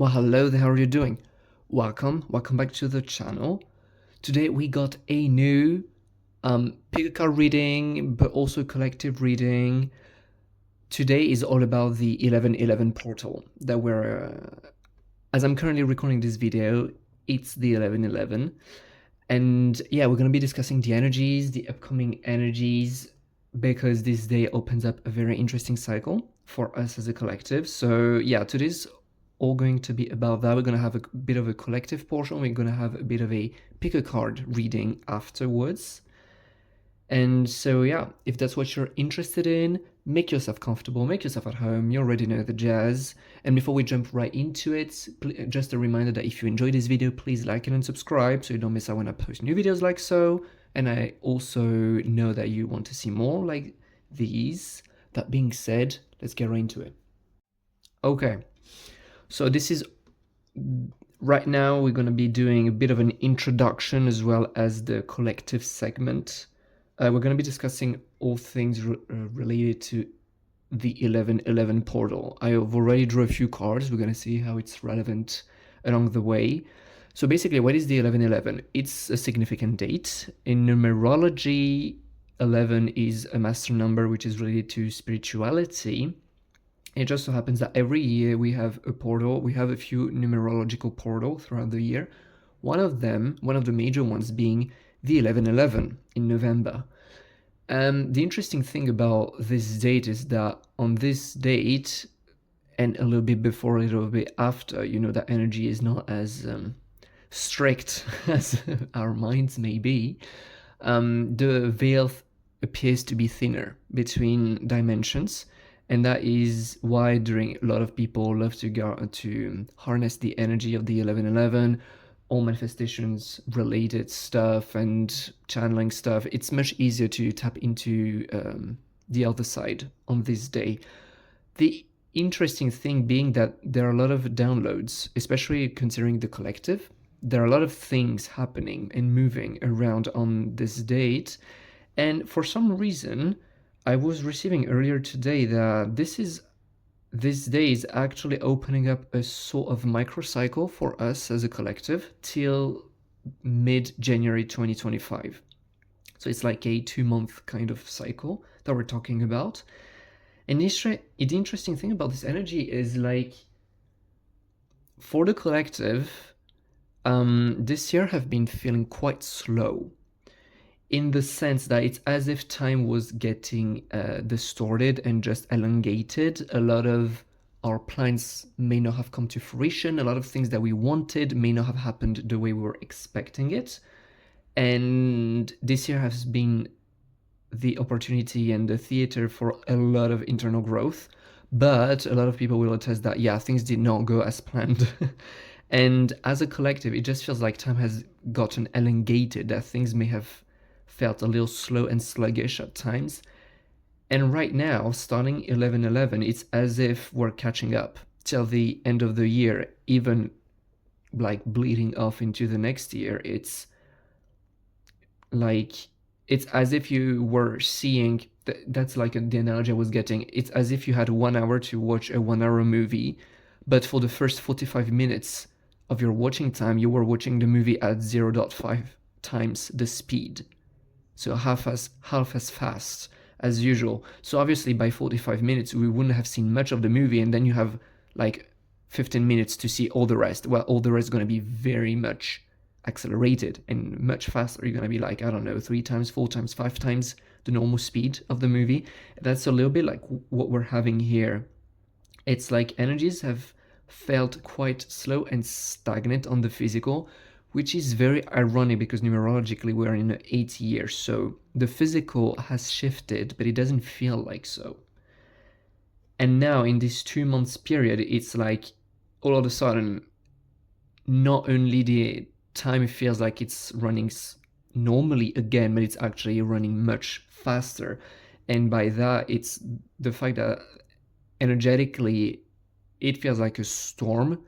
Well, hello there, how are you doing? Welcome back to the channel. Today we got a new pick a card reading, but also collective reading. Today is all about the 1111 portal that as I'm currently recording this video, it's the 1111. And yeah, we're gonna be discussing the energies, the upcoming energies, because this day opens up a very interesting cycle for us as a collective. So yeah, today's all going to be about that. We're going to have a bit of a collective portion. We're going to have a bit of a pick a card reading afterwards. And so yeah, if that's what you're interested in, make yourself comfortable, make yourself at home. You already know the jazz. And before we jump right into it, just a reminder that if you enjoyed this video, please like it and subscribe so you don't miss out when I post new videos like so. And I also know that you want to see more like these. That being said, let's get right into it. Okay. So this is, right now we're going to be doing a bit of an introduction as well as the collective segment. We're going to be discussing all things related to the 1111 portal. I have already drew a few cards. We're going to see how it's relevant along the way. So basically, what is the 1111? It's a significant date. In numerology, 11 is a master number which is related to spirituality. It just so happens that every year we have a portal. We have a few numerological portals throughout the year. One of the major ones being the 1111 in November. The interesting thing about this date is that on this date, and a little bit before, a little bit after, you know, that energy is not as strict as our minds may be. The veil appears to be thinner between dimensions. And that is why a lot of people love to harness the energy of the 1111, all manifestations related stuff and channeling stuff. It's much easier to tap into the other side on this day. The interesting thing being that there are a lot of downloads, especially considering the collective. There are a lot of things happening and moving around on this date. And for some reason, I was receiving earlier today that this day is actually opening up a sort of microcycle for us as a collective till mid-January 2025. So it's like a 2-month kind of cycle that we're talking about. And the interesting thing about this energy is, like, for the collective, this year have been feeling quite slow, in the sense that it's as if time was getting distorted and just elongated. A lot of our plans may not have come to fruition. A lot of things that we wanted may not have happened the way we were expecting it. And this year has been the opportunity and the theater for a lot of internal growth. But a lot of people will attest that, yeah, things did not go as planned. And as a collective, it just feels like time has gotten elongated, that things may have felt a little slow and sluggish at times. And right now, starting 1111, it's as if we're catching up till the end of the year, even like bleeding off into the next year. It's like, it's as if you were seeing, that's like the analogy I was getting. It's as if you had 1 hour to watch a 1-hour movie, but for the first 45 minutes of your watching time, you were watching the movie at 0.5 times the speed. So half as fast as usual. So obviously by 45 minutes, we wouldn't have seen much of the movie, and then you have like 15 minutes to see all the rest. Well, all the rest is going to be very much accelerated and much faster. You're going to be like, I don't know, 3 times, 4 times, 5 times the normal speed of the movie. That's a little bit like what we're having here. It's like energies have felt quite slow and stagnant on the physical, which is very ironic because numerologically we're in the 8th year, so the physical has shifted, but it doesn't feel like so. And now in this 2 months period, it's like all of a sudden, not only the time feels like it's running normally again, but it's actually running much faster. And by that, it's the fact that energetically it feels like a storm,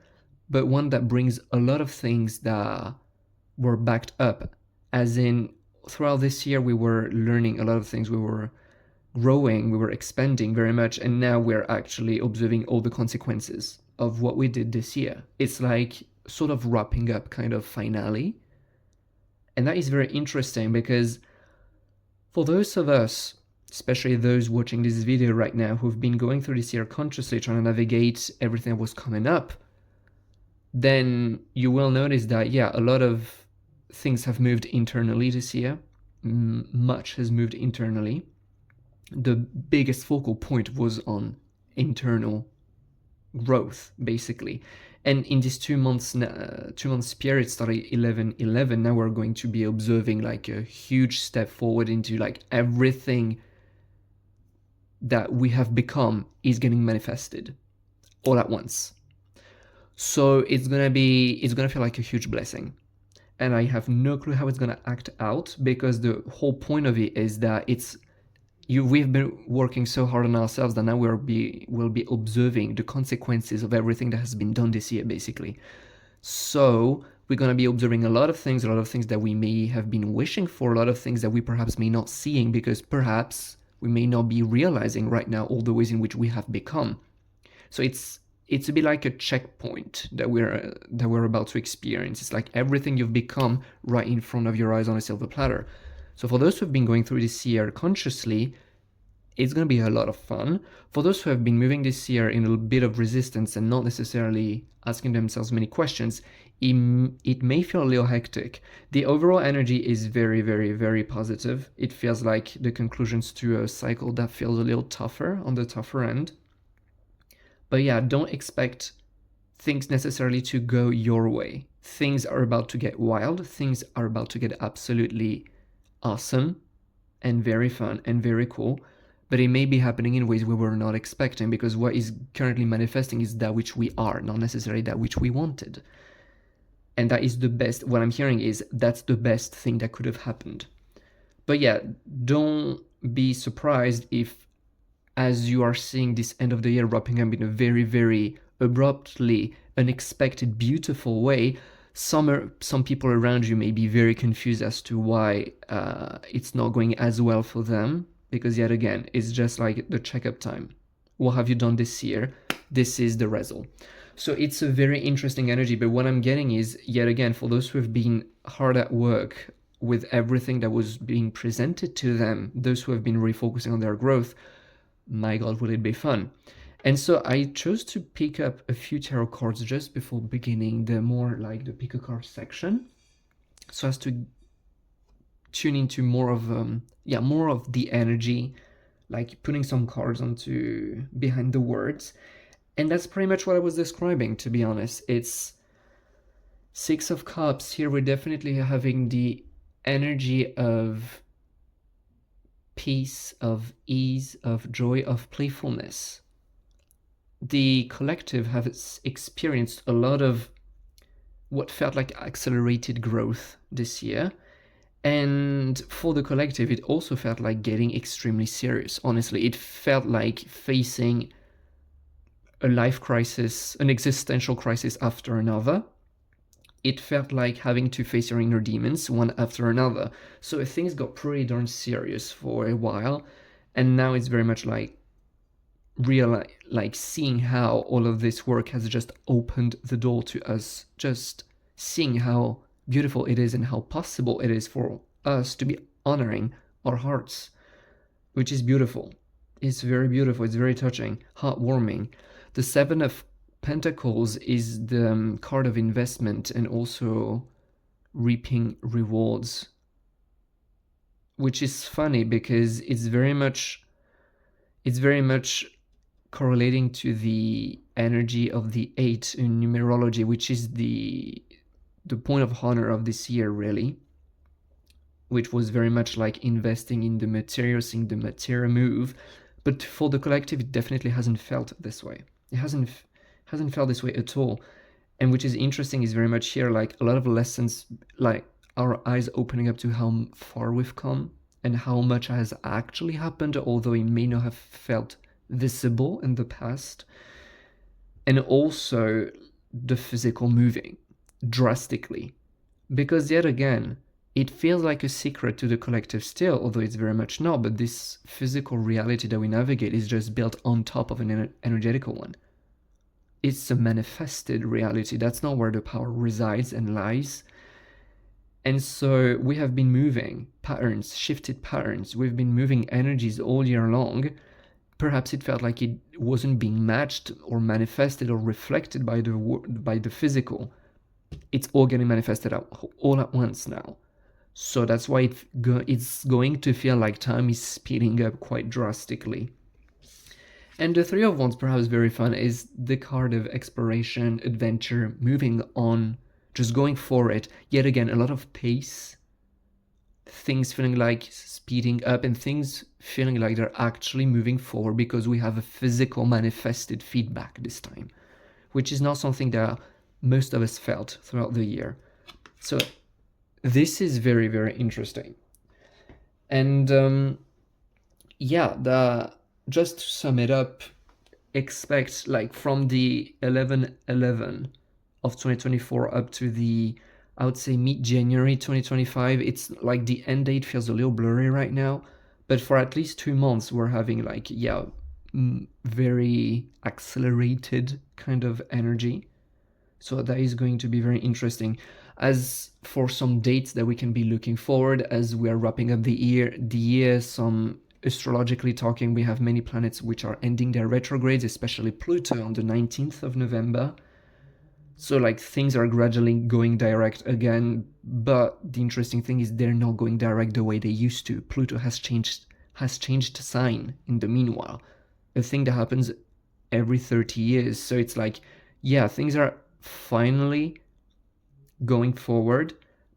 but one that brings a lot of things that were backed up. As in, throughout this year, we were learning a lot of things. We were growing, we were expanding very much, and now we're actually observing all the consequences of what we did this year. It's like sort of wrapping up kind of finale. And that is very interesting because for those of us, especially those watching this video right now, who've been going through this year consciously trying to navigate everything that was coming up, then you will notice that, yeah, a lot of things have moved internally this year. Much has moved internally. The biggest focal point was on internal growth, basically. And in this 2 months period starting 11/11, now we're going to be observing like a huge step forward into like everything that we have become is getting manifested all at once. So it's gonna feel like a huge blessing. And I have no clue how it's gonna act out, because the whole point of it is that we've been working so hard on ourselves that now we'll be observing the consequences of everything that has been done this year, basically. So we're going to be observing a lot of things that we may have been wishing for, a lot of things that we perhaps may not seeing, because perhaps we may not be realizing right now all the ways in which we have become. So it's a bit like a checkpoint that we're about to experience. It's like everything you've become right in front of your eyes on a silver platter. So for those who have been going through this year consciously, it's going to be a lot of fun. For those who have been moving this year in a bit of resistance and not necessarily asking themselves many questions, it may feel a little hectic. The overall energy is very, very, very positive. It feels like the conclusions to a cycle that feels a little tougher, on the tougher end. But yeah, don't expect things necessarily to go your way. Things are about to get wild. Things are about to get absolutely awesome and very fun and very cool, but it may be happening in ways we were not expecting, because what is currently manifesting is that which we are, not necessarily that which we wanted. And that is the best. What I'm hearing is that's the best thing that could have happened. But yeah, don't be surprised if, as you are seeing this end of the year wrapping up in a very, very abruptly, unexpected, beautiful way, some people around you may be very confused as to why it's not going as well for them, because yet again, it's just like the checkup time. What have you done this year? This is the result. So it's a very interesting energy, but what I'm getting is, yet again, for those who have been hard at work with everything that was being presented to them, those who have been refocusing on their growth, my God, will it be fun. And so I chose to pick up a few tarot cards just before beginning the more like the pick a card section, so as to tune into more of the energy, like putting some cards onto behind the words. And that's pretty much what I was describing, to be honest. It's Six of Cups. Here we're definitely having the energy of peace, of ease, of joy, of playfulness. The collective has experienced a lot of what felt like accelerated growth this year. And for the collective, it also felt like getting extremely serious. Honestly, it felt like facing a life crisis, an existential crisis after another. It felt like having to face your inner demons one after another. So things got pretty darn serious for a while. And now it's very much like seeing how all of this work has just opened the door to us, just seeing how beautiful it is and how possible it is for us to be honoring our hearts, which is beautiful. It's very beautiful. It's very touching, heartwarming. The Seven of Pentacles is the card of investment and also reaping rewards, which is funny because it's very much correlating to the energy of the 8 in numerology, which is the point of honor of this year, really, which was very much like investing in the material, seeing the material move. But for the collective, it definitely hasn't felt this way. It hasn't felt this way at all. And which is interesting is very much here, like a lot of lessons, like our eyes opening up to how far we've come and how much has actually happened, although it may not have felt visible in the past. And also the physical moving drastically, because yet again, it feels like a secret to the collective still, although it's very much not, but this physical reality that we navigate is just built on top of an energetical one. it's a manifested reality. That's not where the power resides and lies. And so we have been moving patterns, shifted patterns. We've been moving energies all year long. Perhaps it felt like it wasn't being matched or manifested or reflected by the physical. It's all getting manifested all at once now. So that's why it's going to feel like time is speeding up quite drastically. And the Three of Wands, perhaps very fun, is the card of exploration, adventure, moving on, just going for it. Yet again, a lot of pace, things feeling like speeding up, and things feeling like they're actually moving forward because we have a physical manifested feedback this time, which is not something that most of us felt throughout the year. So this is very, very interesting. And just to sum it up, expect like from the 11/11 of 2024 up to the, I would say, mid-January 2025, it's like the end date feels a little blurry right now, but for at least 2 months we're having like, very accelerated kind of energy. So that is going to be very interesting. As for some dates that we can be looking forward as we are wrapping up the year, some astrologically talking, we have many planets which are ending their retrogrades, especially Pluto on the 19th of November. So like things are gradually going direct again, but the interesting thing is they're not going direct the way they used to. Pluto has changed sign in the meanwhile, a thing that happens every 30 years. So it's like, things are finally going forward,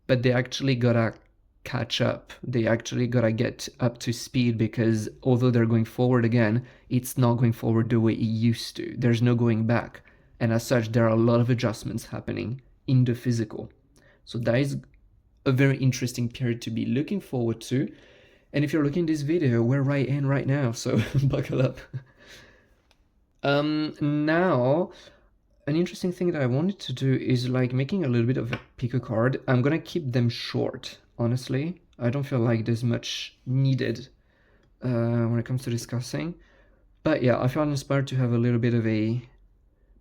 but they actually gotta catch up. They actually gotta get up to speed, because although they're going forward again, it's not going forward the way it used to. There's no going back. And as such, there are a lot of adjustments happening in the physical. So that is a very interesting period to be looking forward to. And if you're looking at this video, we're right in right now, so buckle up. Now, an interesting thing that I wanted to do is like making a little bit of a pick a card. I'm gonna keep them short, honestly. I don't feel like there's much needed when it comes to discussing. But yeah, I felt inspired to have a little bit of a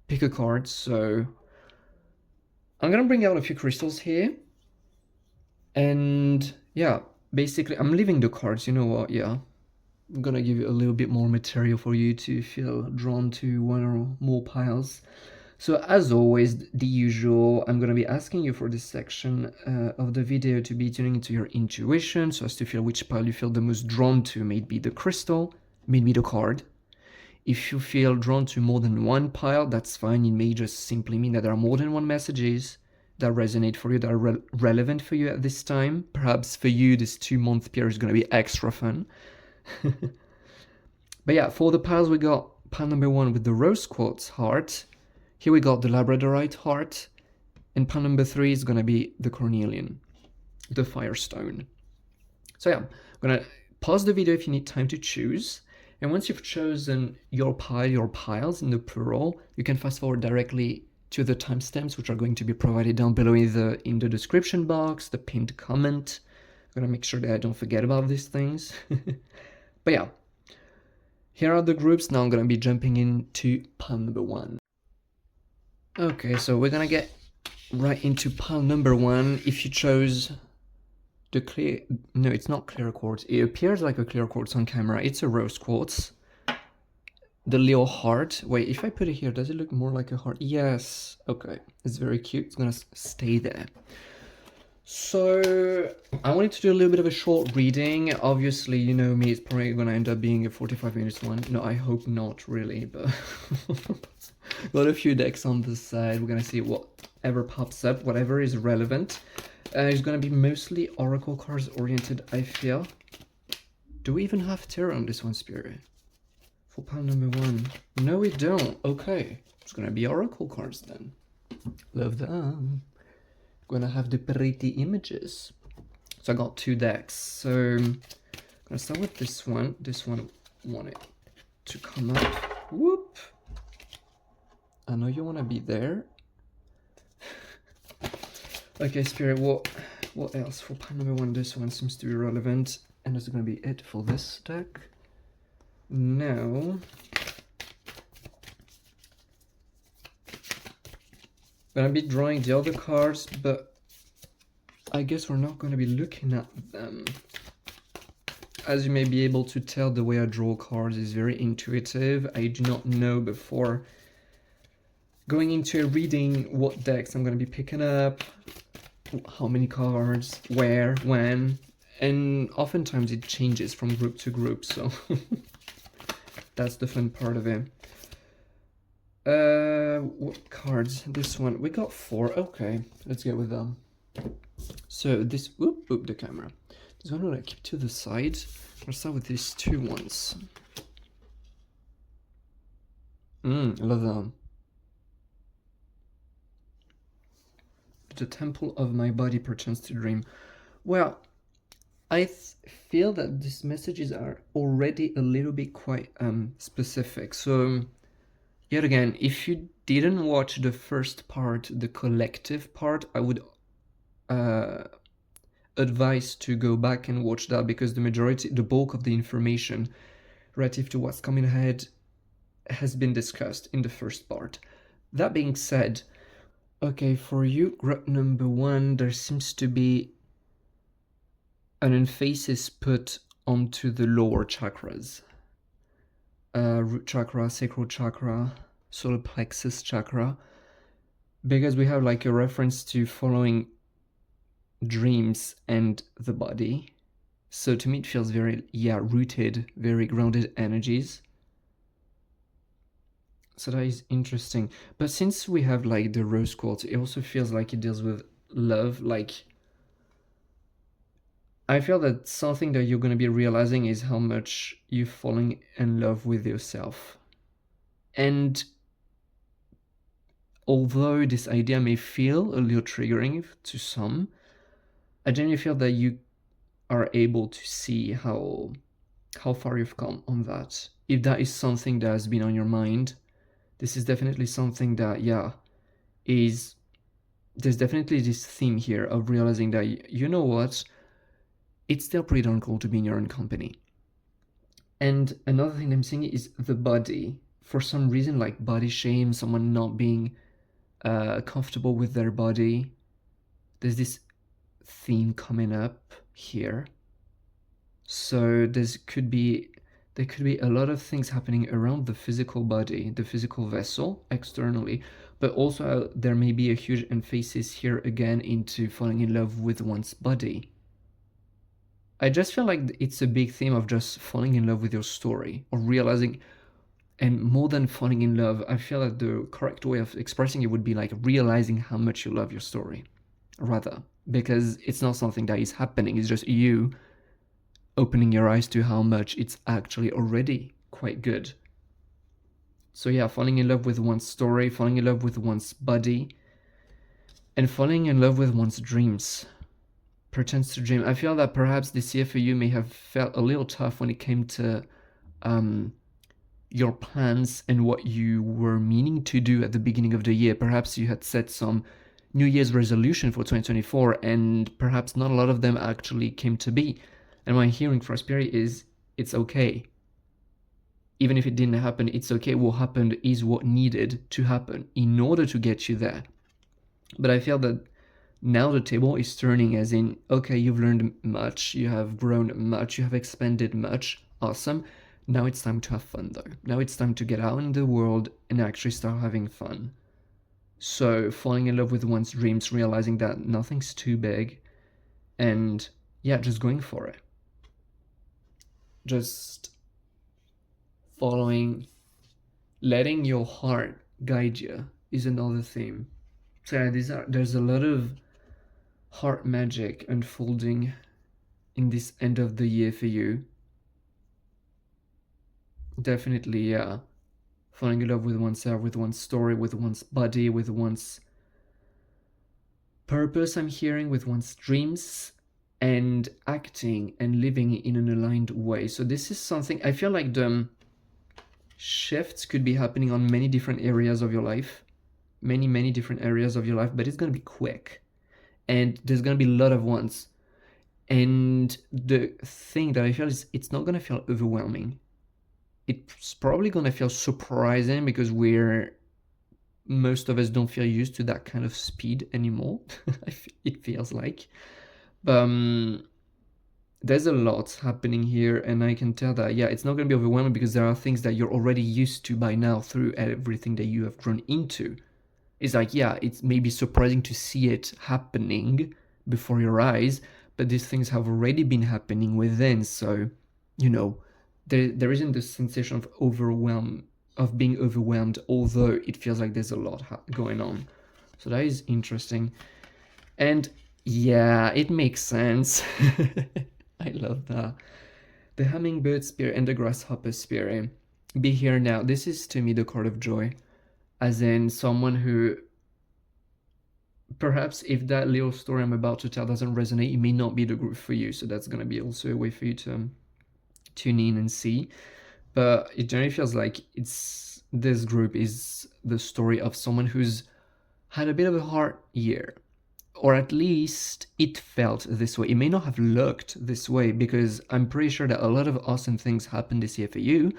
pick a card. So I'm gonna bring out a few crystals here. And yeah, basically I'm leaving the cards, you know what, I'm gonna give you a little bit more material for you to feel drawn to one or more piles. So as always, the usual, I'm going to be asking you for this section of the video to be tuning into your intuition, so as to feel which pile you feel the most drawn to. Maybe the crystal, maybe the card. If you feel drawn to more than one pile, that's fine. It may just simply mean that there are more than one messages that resonate for you, that are relevant for you at this time. Perhaps for you, this 2-month period is going to be extra fun. But yeah, for the piles, we got pile number 1 with the rose quartz heart. Here we got the Labradorite heart, and pile number 3 is going to be the Cornaline, the Firestone. So yeah, I'm going to pause the video if you need time to choose, and once you've chosen your pile, your piles in the plural, you can fast forward directly to the timestamps, which are going to be provided down below in the description box, the pinned comment. I'm going to make sure that I don't forget about these things. But yeah, here are the groups. Now I'm going to be jumping into pile number 1. Okay, so we're gonna get right into pile number 1. If you chose the clear, no, it's not clear quartz. It appears like a clear quartz on camera. It's a rose quartz. The little heart. Wait, if I put it here, does it look more like a heart? Yes. Okay, it's very cute. It's gonna stay there. So I wanted to do a little bit of a short reading. Obviously, you know me, it's probably gonna end up being a 45 minutes one. No, I hope not really, but got a few decks on the side. We're gonna see whatever pops up, whatever is relevant. It's gonna be mostly oracle cards oriented, I feel. Do we even have tarot on this one, Spirit? For pile number 1. No, we don't. Okay, it's gonna be oracle cards then. Love them. Gonna have the pretty images. So I got 2 decks. So I'm gonna start with this one. This one wanted to come up. Whoop! I know you wanna be there. Okay, Spirit, what else for pile number 1? This one seems to be relevant, and that's gonna be it for this deck. Now gonna be drawing the other cards, but I guess we're not gonna be looking at them. As you may be able to tell, the way I draw cards is very intuitive. I do not know before going into a reading what decks I'm gonna be picking up, how many cards, where, when, and oftentimes it changes from group to group, so that's the fun part of it. What cards? This one, we got 4. Okay, let's get with them. So this, the camera. This one I'm gonna keep to the side. I'll start with these 2 ones. I love them. The temple of my body perchance to dream. Well, I feel that these messages are already a little bit quite specific. So yet again, if you didn't watch the first part, the collective part, I would advise to go back and watch that, because the bulk of the information relative to what's coming ahead has been discussed in the first part. That being said, okay, for you, group number 1, there seems to be an emphasis put onto the lower chakras. Root chakra, sacral chakra, solar plexus chakra, because we have like a reference to following dreams and the body. So to me it feels very, rooted, very grounded energies. So that is interesting. But since we have like the rose quartz, it also feels like it deals with love. Like, I feel that something that you're going to be realizing is how much you're falling in love with yourself. And although this idea may feel a little triggering to some, I genuinely feel that you are able to see how far you've come on that. If that is something that has been on your mind, this is definitely something that, there's definitely this theme here of realizing that, you know what, it's still pretty darn cool to be in your own company. And another thing I'm seeing is the body. For some reason, like body shame, someone not being comfortable with their body. There's this theme coming up here. So there could be a lot of things happening around the physical body, the physical vessel externally, but also there may be a huge emphasis here again into falling in love with one's body. I just feel like it's a big theme of just falling in love with your story, or realizing, and more than falling in love, I feel that the correct way of expressing it would be like realizing how much you love your story, rather, because it's not something that is happening, it's just you opening your eyes to how much it's actually already quite good. So yeah, falling in love with one's story, falling in love with one's body, and falling in love with one's dreams. Perchance to dream. I feel that perhaps this year for you may have felt a little tough when it came to your plans and what you were meaning to do at the beginning of the year. Perhaps you had set some New Year's resolution for 2024, and perhaps not a lot of them actually came to be. And what I'm hearing from Spirit is, it's okay. Even if it didn't happen, it's okay. What happened is what needed to happen in order to get you there. But I feel that now the table is turning, as in, okay, you've learned much, you have grown much, you have expanded much, awesome. Now it's time to have fun though. Now it's time to get out in the world and actually start having fun. So falling in love with one's dreams, realizing that nothing's too big, and just going for it. Just following, letting your heart guide you is another theme. So there's a lot of heart magic unfolding in this end of the year for you. Definitely, falling in love with oneself, with one's story, with one's body, with one's purpose, I'm hearing, with one's dreams, and acting and living in an aligned way. So this is something, I feel like the shifts could be happening on many different areas of your life. Many different areas of your life, but it's going to be quick. And there's going to be a lot of ones. And the thing that I feel is it's not going to feel overwhelming. It's probably going to feel surprising because we're most of us don't feel used to that kind of speed anymore. It feels like. But there's a lot happening here, and I can tell that, yeah, it's not going to be overwhelming because there are things that you're already used to by now through everything that you have grown into. It's like, yeah, it's maybe surprising to see it happening before your eyes, but these things have already been happening within, so, you know, there isn't this sensation of being overwhelmed, although it feels like there's a lot going on. So that is interesting. And yeah, it makes sense. I love that. The hummingbird spirit and the grasshopper spirit. Be here now. This is to me the card of joy. As in someone who, perhaps if that little story I'm about to tell doesn't resonate, it may not be the group for you. So that's going to be also a way for you to tune in and see. But it generally feels like this group is the story of someone who's had a bit of a hard year. Or at least it felt this way. It may not have looked this way because I'm pretty sure that a lot of awesome things happened this year for you.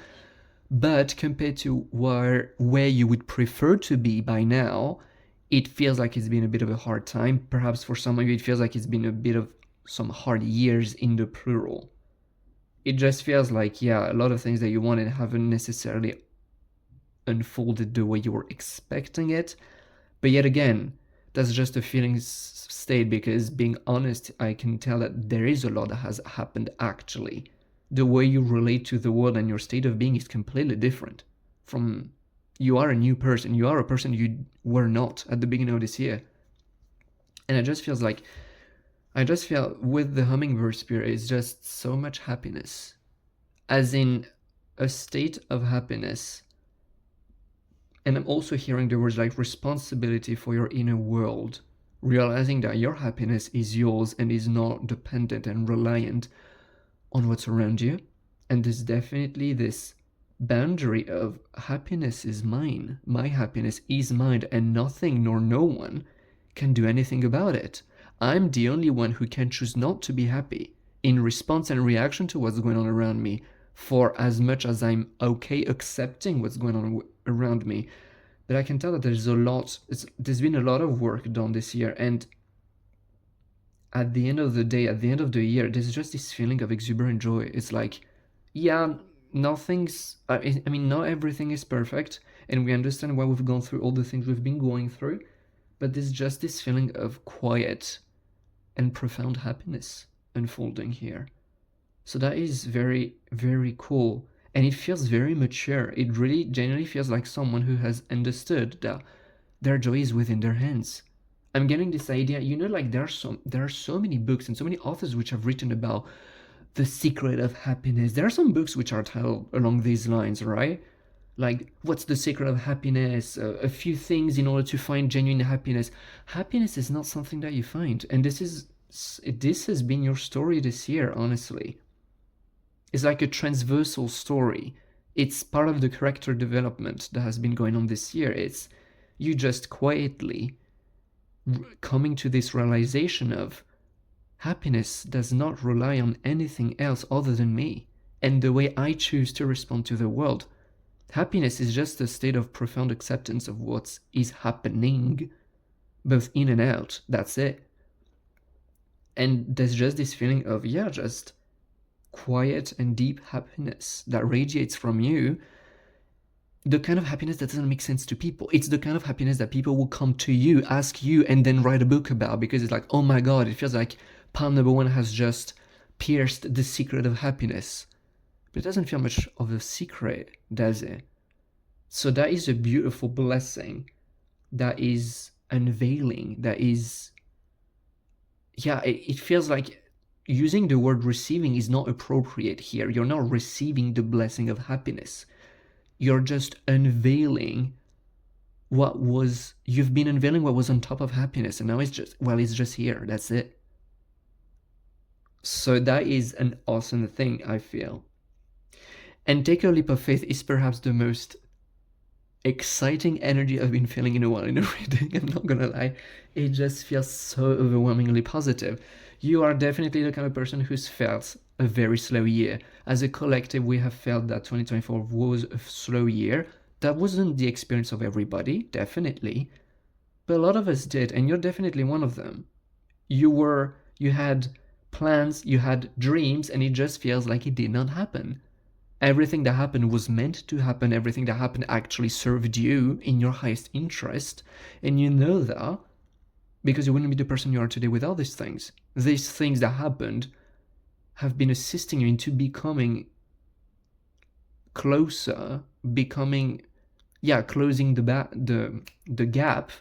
But compared to where you would prefer to be by now, it feels like it's been a bit of a hard time. Perhaps for some of you, it feels like it's been a bit of some hard years in the plural. It just feels like, yeah, a lot of things that you wanted haven't necessarily unfolded the way you were expecting it. But yet again, that's just a feeling state because, being honest, I can tell that there is a lot that has happened actually. The way you relate to the world and your state of being is completely different from, you are a new person. You are a person you were not at the beginning of this year. And it just feels like, I just feel with the hummingbird spirit, it's just so much happiness. As in a state of happiness. And I'm also hearing the words like responsibility for your inner world. Realizing that your happiness is yours and is not dependent and reliant on what's around you. And there's definitely this boundary of happiness is mine. My happiness is mine, and nothing nor no one can do anything about it. I'm the only one who can choose not to be happy in response and reaction to what's going on around me, for as much as I'm okay accepting what's going on around me. But I can tell that there's there's been a lot of work done this year, and at the end of the day, at the end of the year, there's just this feeling of exuberant joy. It's like, yeah, not everything is perfect, and we understand why we've gone through all the things we've been going through, but there's just this feeling of quiet and profound happiness unfolding here. So that is very, very cool. And it feels very mature. It really genuinely feels like someone who has understood that their joy is within their hands. I'm getting this idea, like there are so many books and so many authors which have written about the secret of happiness. There are some books which are titled along these lines, right? Like, what's the secret of happiness? A few things in order to find genuine happiness. Happiness is not something that you find. And this has been your story this year, honestly. It's like a transversal story. It's part of the character development that has been going on this year. It's you just quietly coming to this realization of happiness does not rely on anything else other than me and the way I choose to respond to the world. Happiness is just a state of profound acceptance of what is happening, both in and out. That's it. And there's just this feeling of, just quiet and deep happiness that radiates from you. The kind of happiness that doesn't make sense to people. It's the kind of happiness that people will come to you, ask you, and then write a book about, because it's like, oh my God, it feels like palm number one has just pierced the secret of happiness. But it doesn't feel much of a secret, does it? So that is a beautiful blessing that is unveiling, that is, it feels like using the word receiving is not appropriate here. You're not receiving the blessing of happiness. You're just unveiling you've been unveiling what was on top of happiness, and now it's just here. That's it. So that is an awesome thing, I feel. And Take a Leap of Faith is perhaps the most exciting energy I've been feeling in a while in a reading. I'm not gonna lie. It just feels so overwhelmingly positive. You are definitely the kind of person who's felt a very slow year. As a collective, we have felt that 2024 was a slow year. That wasn't the experience of everybody, definitely, but a lot of us did, and you're definitely one of them. You had plans, you had dreams, and it just feels like it did not happen. Everything that happened was meant to happen. Everything that happened actually served you in your highest interest, and you know that because you wouldn't be the person you are today without these things. These things that happened have been assisting you into becoming closer, closing the gap,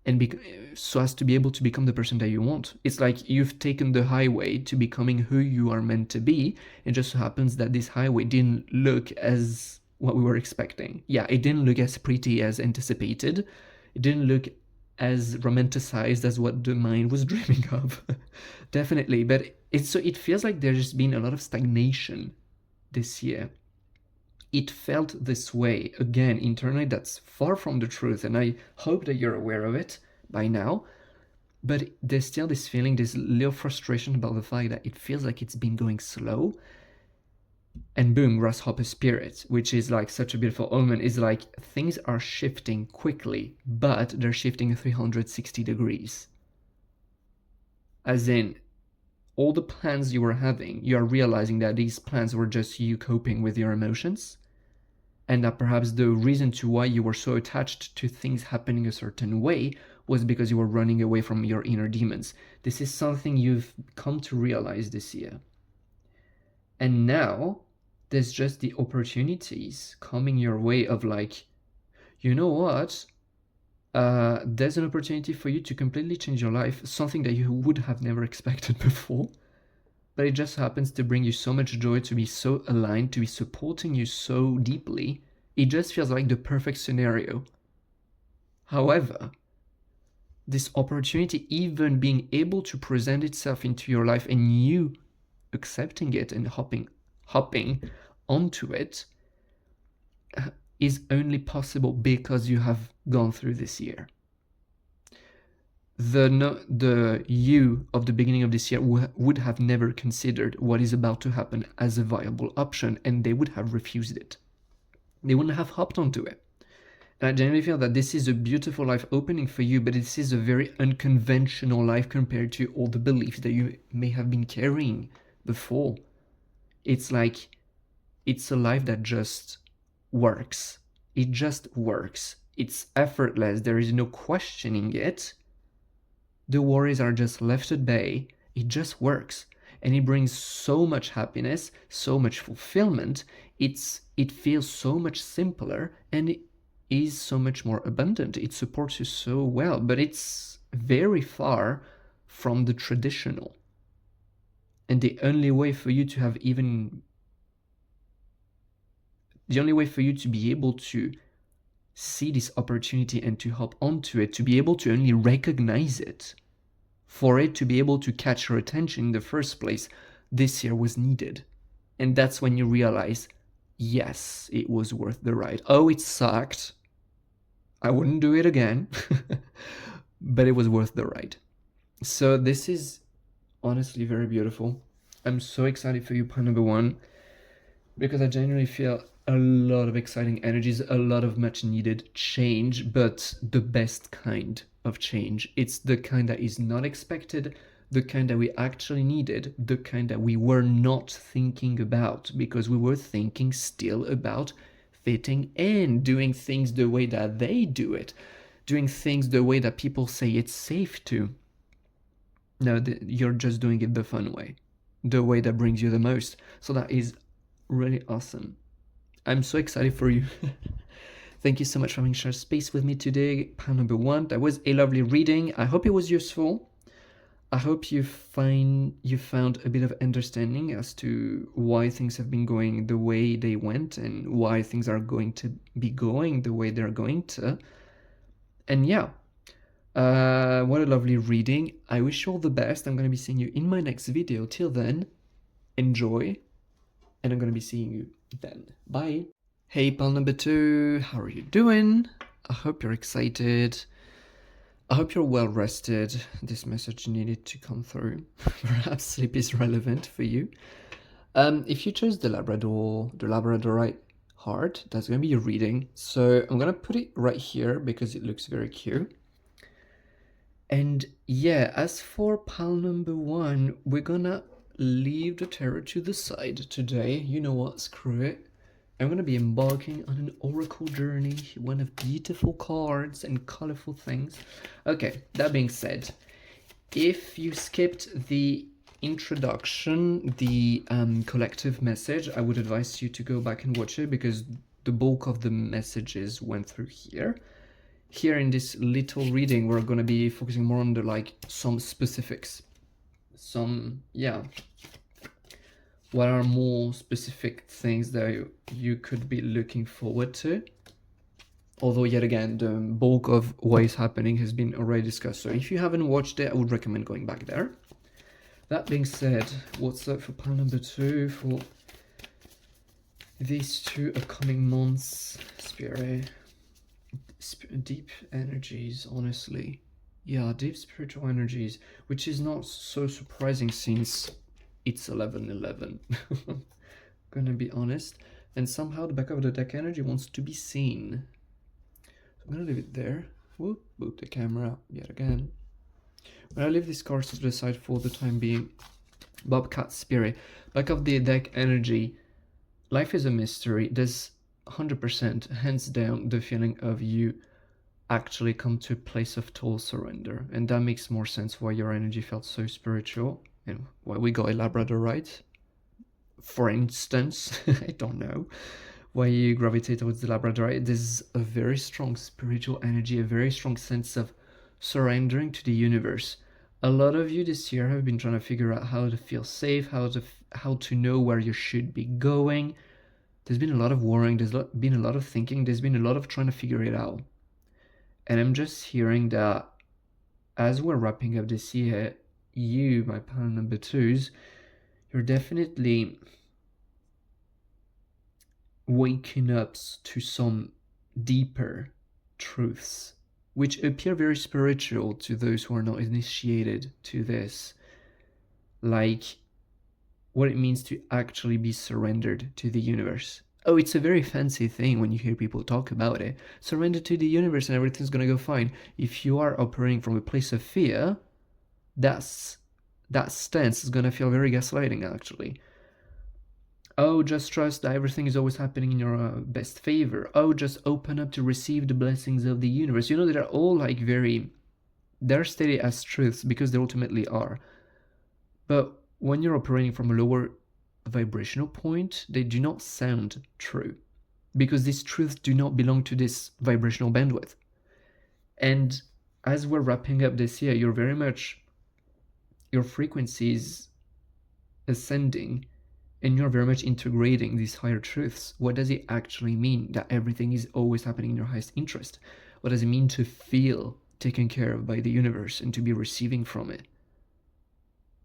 and so as to be able to become the person that you want. It's like you've taken the highway to becoming who you are meant to be. It just so happens that this highway didn't look as what we were expecting. Yeah, it didn't look as pretty as anticipated. It didn't look as romanticized as what the mind was dreaming of. Definitely, but it feels like there's been a lot of stagnation this year. It felt this way, again, internally. That's far from the truth, and I hope that you're aware of it by now. But there's still this feeling, this little frustration about the fact that it feels like it's been going slow. And boom, grasshopper spirit, which is like such a beautiful omen, is like things are shifting quickly, but they're shifting 360 degrees. As in, all the plans you were having, you are realizing that these plans were just you coping with your emotions, and that perhaps the reason to why you were so attached to things happening a certain way was because you were running away from your inner demons. This is something you've come to realize this year. And now there's just the opportunities coming your way of like, you know what? There's an opportunity for you to completely change your life, something that you would have never expected before. But it just happens to bring you so much joy, to be so aligned, to be supporting you so deeply. It just feels like the perfect scenario. However, this opportunity even being able to present itself into your life and you accepting it and hopping onto it is only possible because you have gone through this year. The you of the beginning of this year would have never considered what is about to happen as a viable option, and they would have refused it. They wouldn't have hopped onto it. And I genuinely feel that this is a beautiful life opening for you, but this is a very unconventional life compared to all the beliefs that you may have been carrying before. It's like, it's a life that just works. It just works. It's effortless. There is no questioning it. The worries are just left at bay. It just works. And it brings so much happiness, so much fulfillment. It feels so much simpler, and it is so much more abundant. It supports you so well, but it's very far from the traditional. And the only way for you to be able to see this opportunity and to hop onto it, to be able to only recognize it, for it to be able to catch your attention in the first place, this year was needed. And that's when you realize, yes, it was worth the ride. Oh, it sucked. I wouldn't do it again, but it was worth the ride. So this is honestly very beautiful. I'm so excited for you, point number one, because I genuinely feel a lot of exciting energies, a lot of much needed change, but the best kind of change. It's the kind that is not expected, the kind that we actually needed, the kind that we were not thinking about, because we were thinking still about fitting in, doing things the way that they do it, doing things the way that people say it's safe to. No, you're just doing it the fun way, the way that brings you the most. So that is really awesome. I'm so excited for you. Thank you so much for having shared space with me today. Pile number one, that was a lovely reading. I hope it was useful. I hope you found a bit of understanding as to why things have been going the way they went and why things are going to be going the way they're going to. And yeah, what a lovely reading. I wish you all the best. I'm going to be seeing you in my next video. Till then, enjoy. And I'm going to be seeing you then. Bye. Hey, pal number two, how are you doing? I hope you're excited. I hope you're well rested. This message needed to come through. Perhaps sleep is relevant for you. If you chose the Labradorite, heart. That's gonna be your reading. So I'm gonna put it right here because it looks very cute. And yeah, as for pile number 1, we're gonna leave the tarot to the side today. You know what, screw it. I'm gonna be embarking on an oracle journey, one of beautiful cards and colorful things. Okay, that being said, if you skipped the introduction, the collective message, I would advise you to go back and watch it because the bulk of the messages went through here. Here in this little reading, we're going to be focusing more on the some specifics. What are more specific things that you could be looking forward to? Although, yet again, the bulk of what is happening has been already discussed. So if you haven't watched it, I would recommend going back there. That being said, what's up for pile number 2 for these 2 upcoming months, Spirit? Deep energies, honestly. Yeah, deep spiritual energies, which is not so surprising since it's 11/11. Gonna be honest. And somehow the back of the deck energy wants to be seen. So I'm gonna leave it there. Whoop, boop the camera yet again. But I leave these cards to the side for the time being. Bobcat Spirit. Back of the deck energy. Life is a mystery. There's 100%, hands down, the feeling of you actually come to a place of total surrender. And that makes more sense why your energy felt so spiritual and why we got a Labradorite. For instance, I don't know why you gravitate towards the Labradorite. There's a very strong spiritual energy, a very strong sense of surrendering to the universe. A lot of you this year have been trying to figure out how to feel safe, how to know where you should be going. There's been a lot of worrying, there's been a lot of thinking, there's been a lot of trying to figure it out. And I'm just hearing that as we're wrapping up this year, you, my pile number 2s, you're definitely waking up to some deeper truths, which appear very spiritual to those who are not initiated to this. Like what it means to actually be surrendered to the universe. Oh, it's a very fancy thing when you hear people talk about it. Surrender to the universe and everything's gonna go fine. If you are operating from a place of fear, that stance is gonna feel very gaslighting, actually. Oh, just trust that everything is always happening in your best favor. Oh, just open up to receive the blessings of the universe. You know, they're all they're stated as truths because they ultimately are. But when you're operating from a lower vibrational point, they do not sound true because these truths do not belong to this vibrational bandwidth. And as we're wrapping up this year, your frequency is ascending and you're very much integrating these higher truths. What does it actually mean that everything is always happening in your highest interest? What does it mean to feel taken care of by the universe and to be receiving from it?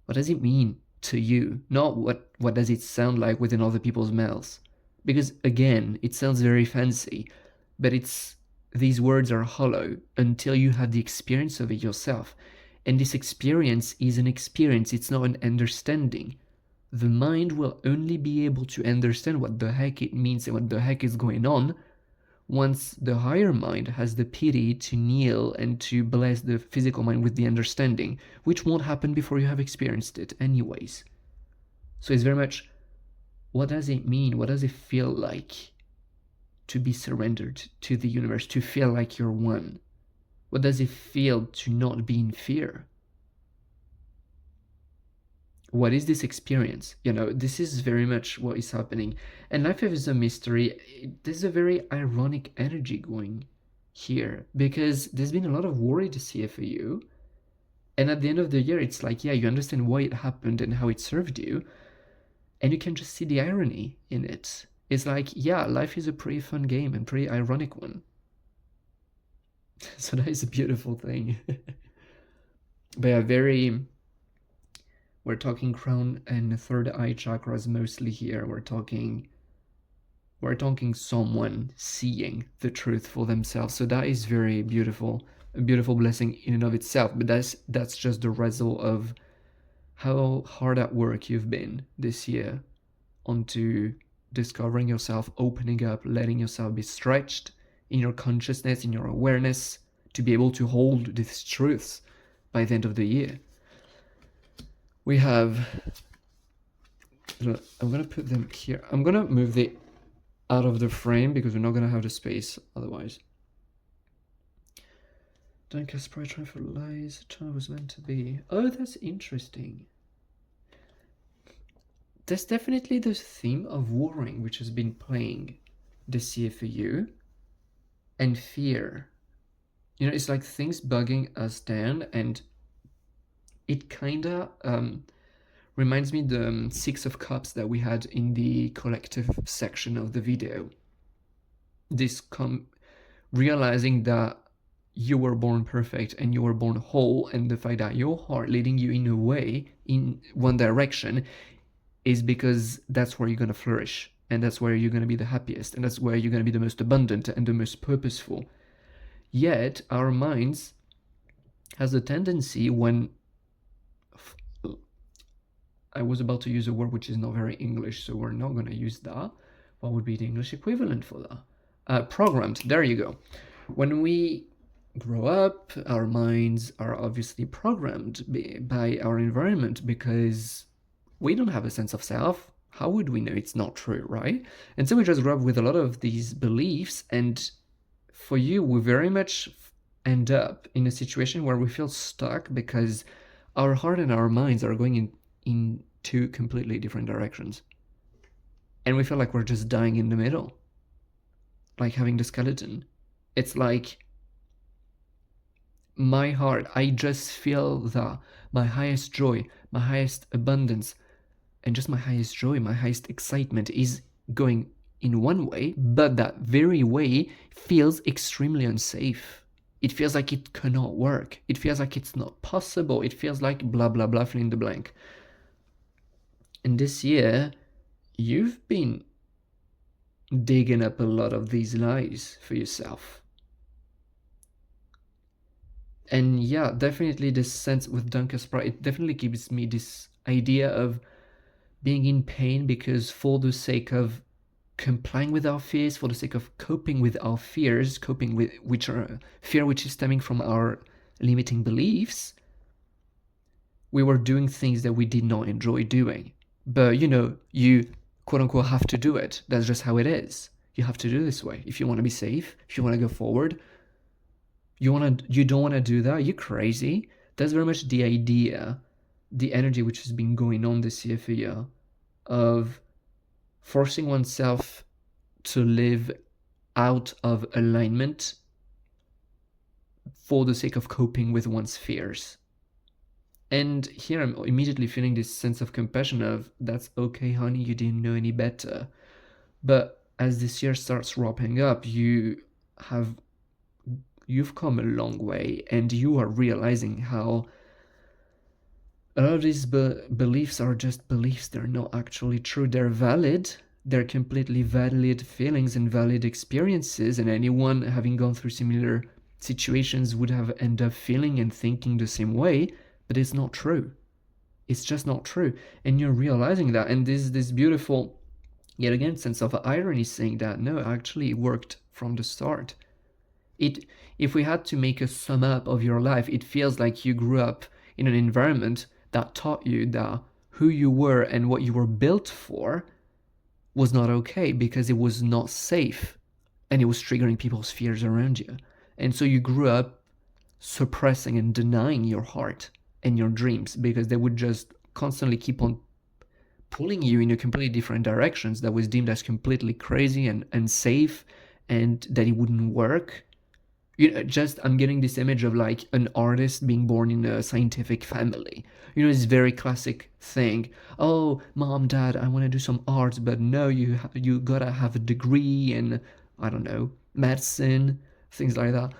What does it mean to you? Not what does it sound like within other people's mouths? Because again, it sounds very fancy, but these words are hollow until you have the experience of it yourself. And this experience is an experience, it's not an understanding. The mind will only be able to understand what the heck it means and what the heck is going on once the higher mind has the pity to kneel and to bless the physical mind with the understanding, which won't happen before you have experienced it anyways. So it's very much, what does it mean? What does it feel like to be surrendered to the universe, to feel like you're one? What does it feel to not be in fear? What is this experience? You know, this is very much what is happening. And life is a mystery. There's a very ironic energy going here because there's been a lot of worry this year for you. And at the end of the year, it's like, yeah, you understand why it happened and how it served you. And you can just see the irony in it. It's like, yeah, life is a pretty fun game and pretty ironic one. So that is a beautiful thing. But yeah, we're talking crown and third eye chakras mostly here. We're talking someone seeing the truth for themselves. So that is very beautiful, a beautiful blessing in and of itself. But that's just the result of how hard at work you've been this year onto discovering yourself, opening up, letting yourself be stretched in your consciousness, in your awareness, to be able to hold these truths by the end of the year. We have, I'm going to put them here. I'm going to move the out of the frame because we're not going to have the space otherwise. Don't cast pride, try for lies, the child was meant to be. Oh, that's interesting. There's definitely the theme of worrying which has been playing this year for you, and fear. You know, it's like things bugging us down, and it kinda reminds me the Six of Cups that we had in the collective section of the video. This realizing that you were born perfect and you were born whole, and the fact that your heart leading you in a way, in one direction, is because that's where you're going to flourish, and that's where you're going to be the happiest, and that's where you're going to be the most abundant and the most purposeful. Yet our minds has a tendency, when I was about to use a word which is not very English, so we're not going to use that. What would be the English equivalent for that? Programmed. There you go. When we grow up, our minds are obviously programmed by our environment, because we don't have a sense of self. How would we know it's not true, right? And so we just grow up with a lot of these beliefs, and for you, we very much end up in a situation where we feel stuck because our heart and our minds are going in two completely different directions. And we feel like we're just dying in the middle, like having the skeleton. It's like, my heart, I just feel that my highest joy, my highest abundance, and just my highest joy, my highest excitement is going in one way, but that very way feels extremely unsafe. It feels like it cannot work. It feels like it's not possible. It feels like blah, blah, blah, fill in the blank. And this year, you've been digging up a lot of these lies for yourself. And yeah, definitely this sense with Dunker's Pride, it definitely gives me this idea of being in pain because for the sake of complying with our fears, for the sake of coping with our fears, coping with fear which is stemming from our limiting beliefs, we were doing things that we did not enjoy doing. But you quote unquote have to do it. That's just how it is. You have to do it this way. If you want to be safe, if you want to go forward, you don't want to do that, you're crazy. That's very much the idea, the energy which has been going on this year for you, of forcing oneself to live out of alignment for the sake of coping with one's fears. And here I'm immediately feeling this sense of compassion of, that's okay, honey, you didn't know any better. But as this year starts wrapping up, you've come a long way, and you are realizing how a lot of these beliefs are just beliefs. They're not actually true. They're valid. They're completely valid feelings and valid experiences, and anyone having gone through similar situations would have ended up feeling and thinking the same way, but it's not true. It's just not true. And you're realizing that, and this beautiful, yet again, sense of irony saying that, no, actually it worked from the start. If we had to make a sum up of your life, it feels like you grew up in an environment that taught you that who you were and what you were built for was not okay because it was not safe, and it was triggering people's fears around you. And so you grew up suppressing and denying your heart and your dreams because they would just constantly keep on pulling you in a completely different directions that was deemed as completely crazy and unsafe, and that it wouldn't work. I'm getting this image of like an artist being born in a scientific family. This very classic thing. Oh, mom, dad, I want to do some art, but no, you gotta have a degree in, I don't know, medicine, things like that.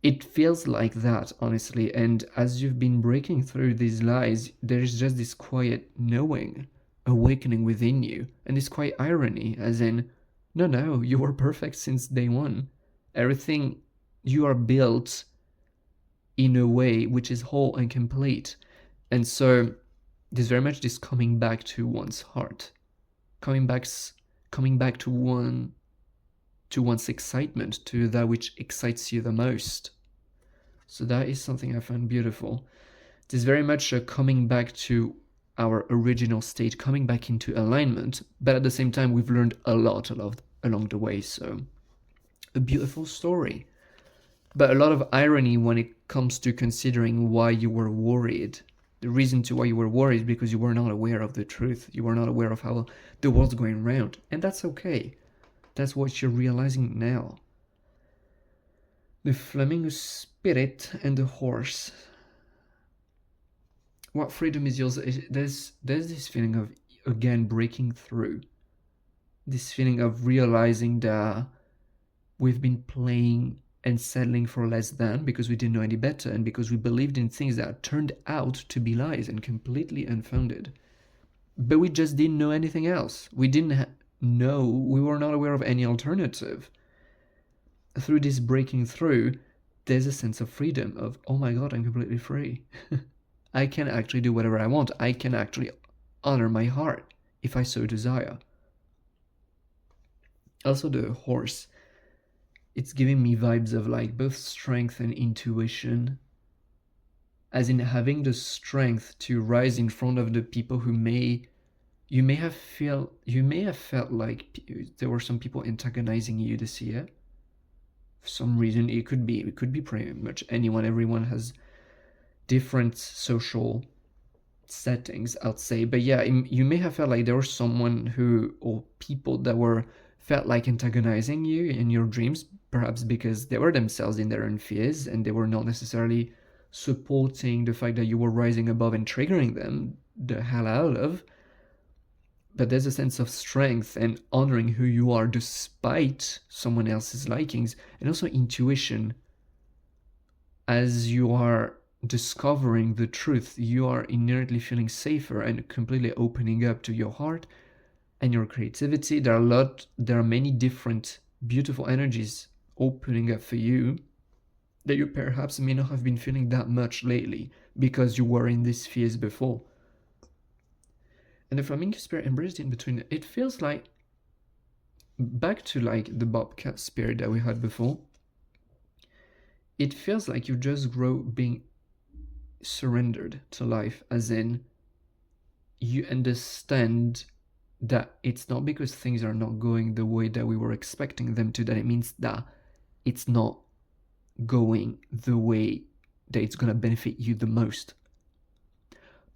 It feels like that, honestly. And as you've been breaking through these lies, there is just this quiet knowing, awakening within you, and this quiet irony, as in, no, you were perfect since day one. Everything, you are built in a way which is whole and complete. And so there's very much this coming back to one's heart, coming back coming back to one's excitement, to that which excites you the most. So that is something I find beautiful. It is very much a coming back to our original state, coming back into alignment, but at the same time we've learned a lot along the way. So a beautiful story, but a lot of irony when it comes to considering why you were worried. The reason to why you were worried is because you were not aware of the truth. You were not aware of how the world's going around, and that's okay. That's what you're realizing now. The flamingo spirit and the horse. What freedom is yours? There's this feeling of, again, breaking through. This feeling of realizing that we've been playing and settling for less than because we didn't know any better, and because we believed in things that turned out to be lies and completely unfounded. But we just didn't know anything else. We didn't know, we were not aware of any alternative. Through this breaking through, there's a sense of freedom of, oh my god, I'm completely free. I can actually do whatever I want. I can actually honor my heart if I so desire. Also the horse, it's giving me vibes of like both strength and intuition, as in having the strength to rise in front of the people who you may have felt like there were some people antagonizing you this year. For some reason, it could be pretty much anyone. Everyone has different social settings, I'd say. But yeah, you may have felt like there was someone or people that felt like antagonizing you in your dreams, perhaps because they were themselves in their own fears and they were not necessarily supporting the fact that you were rising above and triggering them the hell out of. But there's a sense of strength and honoring who you are despite someone else's likings, and also intuition. As you are discovering the truth, you are inherently feeling safer and completely opening up to your heart and your creativity. There are many different beautiful energies opening up for you that you perhaps may not have been feeling that much lately because you were in these fears before. And the flamingo spirit embraced in between. It feels like back to like the bobcat spirit that we had before. It feels like you just grow being surrendered to life, as in you understand that it's not because things are not going the way that we were expecting them to, that it means that it's not going the way that it's going to benefit you the most.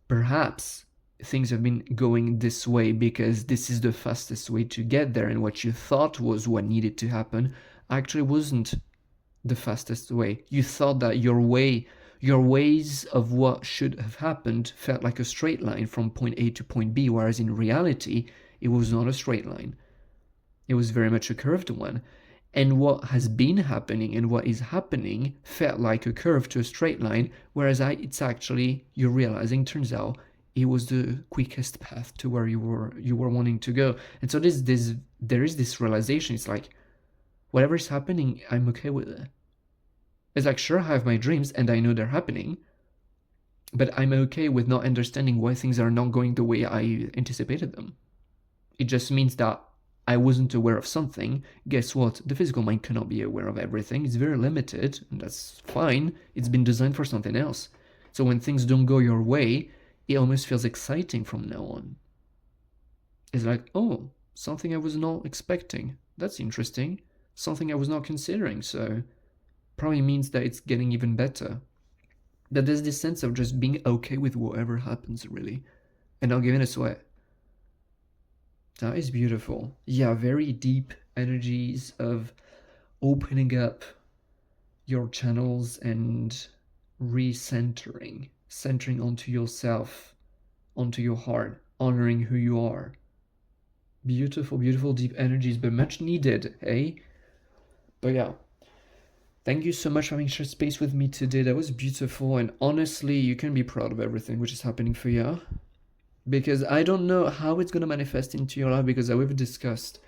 Perhaps things have been going this way because this is the fastest way to get there, and what you thought was what needed to happen actually wasn't the fastest way. You thought that your ways of what should have happened felt like a straight line from point A to point B, whereas in reality it was not a straight line. It was very much a curved one. And what has been happening and what is happening felt like a curve to a straight line, whereas it's actually, you're realizing, turns out it was the quickest path to where you were wanting to go. And so there is this realization. It's like, whatever is happening, I'm okay with it. It's like, sure, I have my dreams and I know they're happening, but I'm okay with not understanding why things are not going the way I anticipated them. It just means that I wasn't aware of something. Guess what? The physical mind cannot be aware of everything. It's very limited, and that's fine. It's been designed for something else. So when things don't go your way, it almost feels exciting from now on. It's like, oh, something I was not expecting. That's interesting. Something I was not considering, so probably means that it's getting even better. That there's this sense of just being okay with whatever happens, really, and not giving a sweat. That is beautiful. Yeah, very deep energies of opening up your channels and recentering, centering onto yourself, onto your heart, honoring who you are. Beautiful, beautiful deep energies, but much needed, eh? But yeah, thank you so much for having shared space with me today. That was beautiful, and honestly, you can be proud of everything which is happening for you. Because I don't know how it's going to manifest into your life, because as we've discussed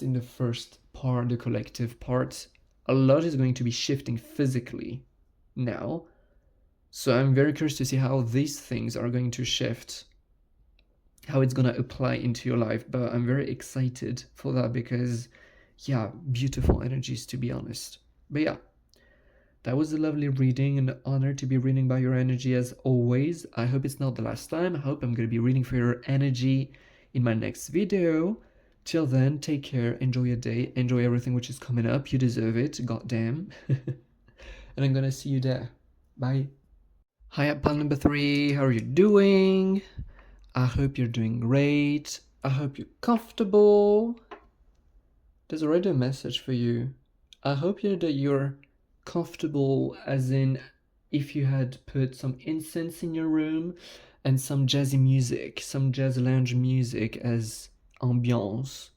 in the first part, the collective part, a lot is going to be shifting physically now. So I'm very curious to see how these things are going to shift, how it's gonna apply into your life. But I'm very excited for that because, yeah, beautiful energies, to be honest. But yeah, that was a lovely reading, an honor to be reading by your energy as always. I hope it's not the last time. I hope I'm going to be reading for your energy in my next video. Till then, take care, enjoy your day, enjoy everything which is coming up. You deserve it, goddamn. And I'm going to see you there. Bye. Hi, pal number 3. How are you doing? I hope you're doing great. I hope you're comfortable. There's already a message for you. I hope that you're comfortable, as in if you had put some incense in your room and some jazzy music, some jazz lounge music as ambiance.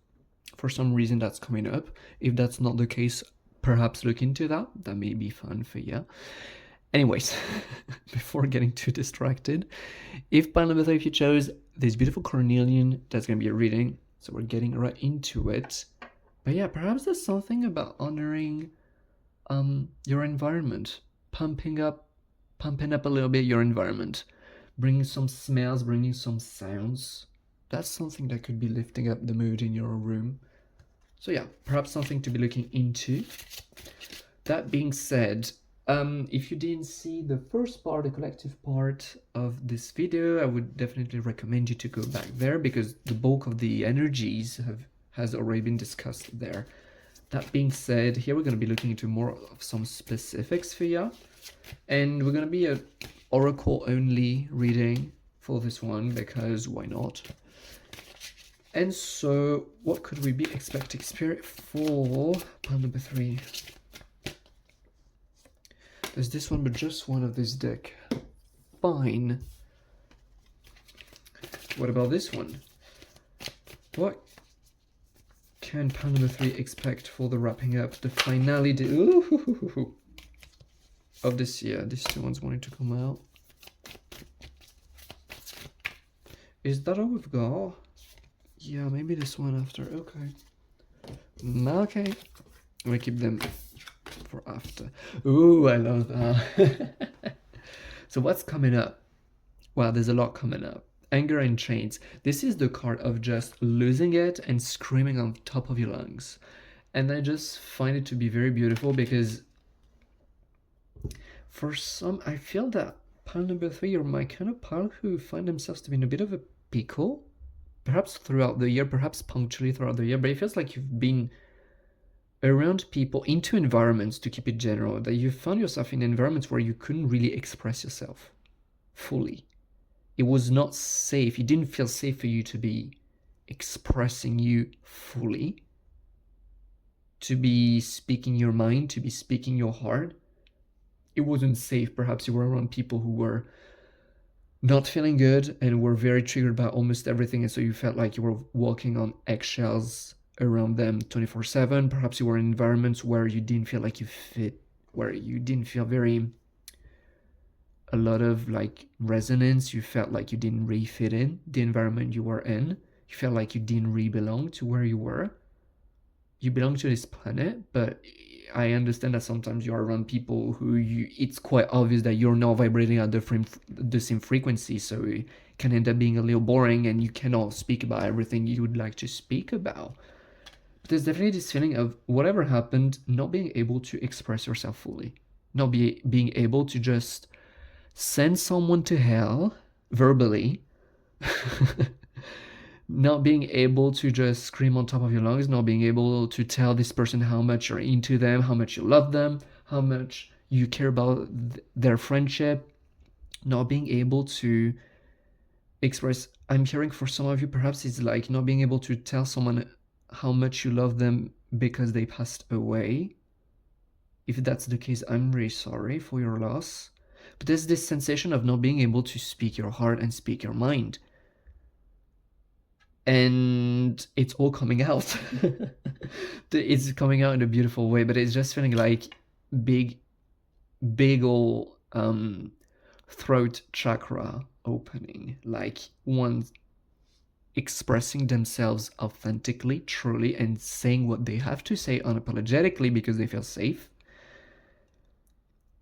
For some reason that's coming up. If that's not the case, perhaps look into that. That may be fun for you. Anyways, before getting too distracted, if pile number 3, if you chose this beautiful Cornaline, that's going to be a reading. So we're getting right into it. But yeah, perhaps there's something about honoring your environment, pumping up a little bit your environment, bringing some smells, bringing some sounds. That's something that could be lifting up the mood in your room. So yeah, perhaps something to be looking into. That being said, if you didn't see the first part, the collective part of this video, I would definitely recommend you to go back there because the bulk of the energies has already been discussed there. That being said, here we're going to be looking into more of some specifics for you. And we're going to be an oracle only reading for this one because why not? And so what could we be expecting spirit for pile number 3? There's this one, but just one of this deck. Fine. What about this one? What can pile number 3 expect for the wrapping up, the finale of this year? These two ones wanting to come out. Is that all we've got? Yeah, maybe this one after. Okay. Okay. I'm gonna keep them for after. Ooh, I love that. So what's coming up? Well, there's a lot coming up. Anger and chains. This is the card of just losing it and screaming on top of your lungs. And I just find it to be very beautiful because for some, I feel that pile number 3 are my kind of pile who find themselves to be in a bit of a pickle. Perhaps throughout the year, perhaps punctually throughout the year, but it feels like you've been around people, into environments, to keep it general, that you found yourself in environments where you couldn't really express yourself fully. It was not safe. It didn't feel safe for you to be expressing you fully, to be speaking your mind, to be speaking your heart. It wasn't safe. Perhaps you were around people who were not feeling good and were very triggered by almost everything, and so you felt like you were walking on eggshells around them 24/7. Perhaps you were in environments where you didn't feel like you fit, where you didn't feel a lot of like resonance. You felt like you didn't really fit in the environment you were in. You felt like you didn't really belong to where you were. You belong to this planet, but I understand that sometimes you are around people who it's quite obvious that you're not vibrating at the same frequency, so it can end up being a little boring and you cannot speak about everything you would like to speak about. But there's definitely this feeling of whatever happened, not being able to express yourself fully, not being able to just send someone to hell verbally, not being able to just scream on top of your lungs, not being able to tell this person how much you're into them, how much you love them, how much you care about their friendship, not being able to express. I'm hearing for some of you, perhaps it's like not being able to tell someone how much you love them because they passed away. If that's the case, I'm really sorry for your loss. But there's this sensation of not being able to speak your heart and speak your mind. And it's all coming out. It's coming out in a beautiful way, but it's just feeling like big old throat chakra opening, like one expressing themselves authentically, truly, and saying what they have to say unapologetically because they feel safe,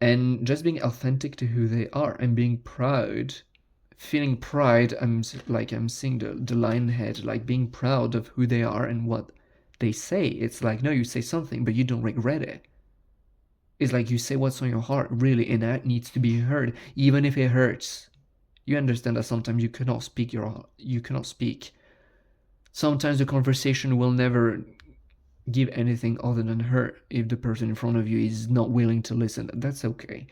and just being authentic to who they are and being proud, feeling pride. I'm seeing the lion head, like being proud of who they are and what they say. It's like, no, you say something, but you don't regret it. It's like you say what's on your heart, really, and that needs to be heard, even if it hurts. You understand that sometimes you cannot speak you cannot speak. Sometimes the conversation will never give anything other than hurt if the person in front of you is not willing to listen. That's okay.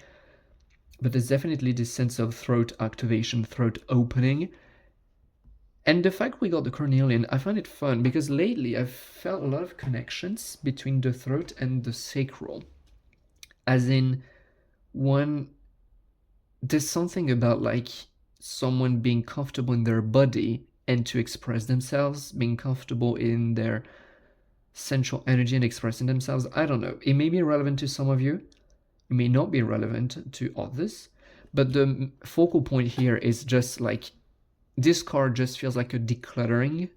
But there's definitely this sense of throat activation, throat opening. And the fact we got the Cornaline, I find it fun because lately I've felt a lot of connections between the throat and the sacral. As in, there's something about like someone being comfortable in their body and to express themselves, being comfortable in their sensual energy and expressing themselves. I don't know. It may be relevant to some of you. It may not be relevant to others. But the focal point here is just like, this card just feels like a decluttering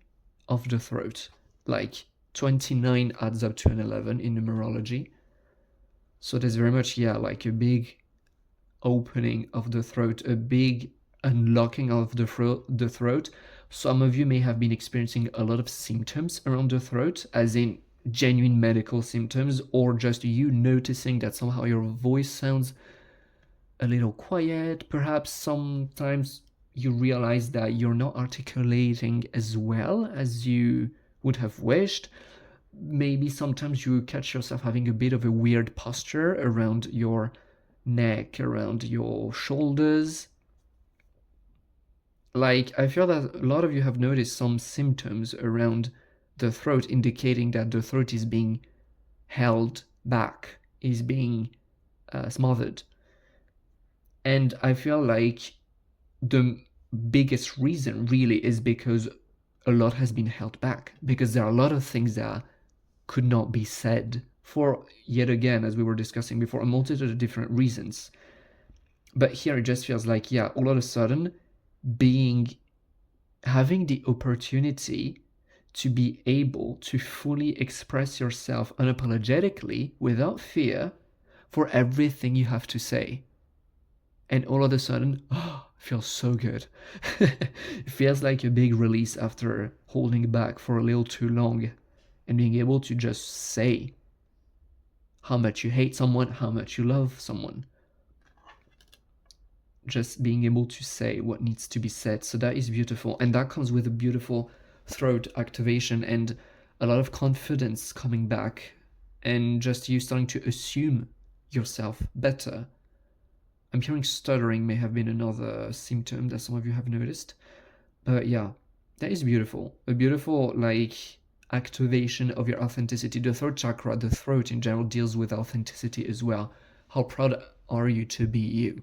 of the throat. Like 29 adds up to an 11 in numerology. So there's very much, yeah, like a big opening of the throat, a big unlocking of the throat. Some of you may have been experiencing a lot of symptoms around the throat, as in genuine medical symptoms, or just you noticing that somehow your voice sounds a little quiet. Perhaps sometimes you realize that you're not articulating as well as you would have wished. Maybe sometimes you catch yourself having a bit of a weird posture around your neck, around your shoulders. Like, I feel that a lot of you have noticed some symptoms around the throat, indicating that the throat is being held back, is being smothered. And I feel like the biggest reason really is because a lot has been held back, because there are a lot of things that could not be said for, yet again, as we were discussing before, a multitude of different reasons. But here it just feels like, yeah, all of a sudden, having the opportunity to be able to fully express yourself unapologetically without fear for everything you have to say. And all of a sudden, oh, it feels so good. It feels like a big release after holding back for a little too long and being able to just say how much you hate someone, how much you love someone. Just being able to say what needs to be said. So that is beautiful. And that comes with a beautiful throat activation and a lot of confidence coming back, and just you starting to assume yourself better. I'm hearing stuttering may have been another symptom that some of you have noticed. But yeah, that is beautiful. A beautiful, like, activation of your authenticity. The third chakra, the throat in general, deals with authenticity as well. How proud are you to be you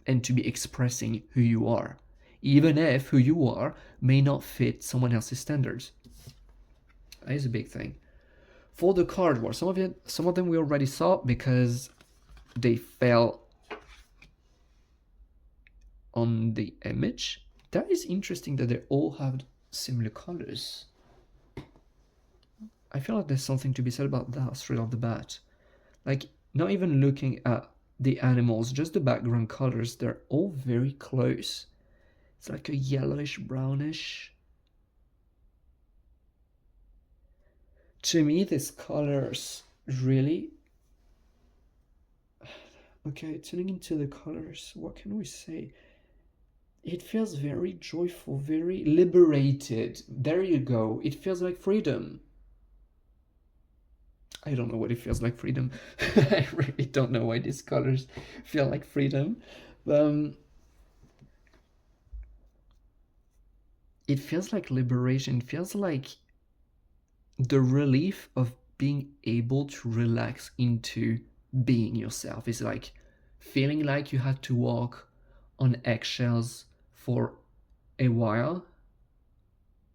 and to be expressing who you are, even if who you are may not fit someone else's standards? That is a big thing. For the card war, some of them we already saw because they fell on the image. That is interesting that they all have similar colors. I feel like there's something to be said about that straight off the bat. Like, not even looking at the animals, just the background colors, they're all very close. It's like a yellowish, brownish. To me, these colors really... Okay, tuning into the colors, what can we say? It feels very joyful, very liberated. There you go. It feels like freedom. I don't know what it feels like freedom. I really don't know why these colors feel like freedom. It feels like liberation. It feels like the relief of being able to relax into being yourself. It's like feeling like you had to walk on eggshells for a while.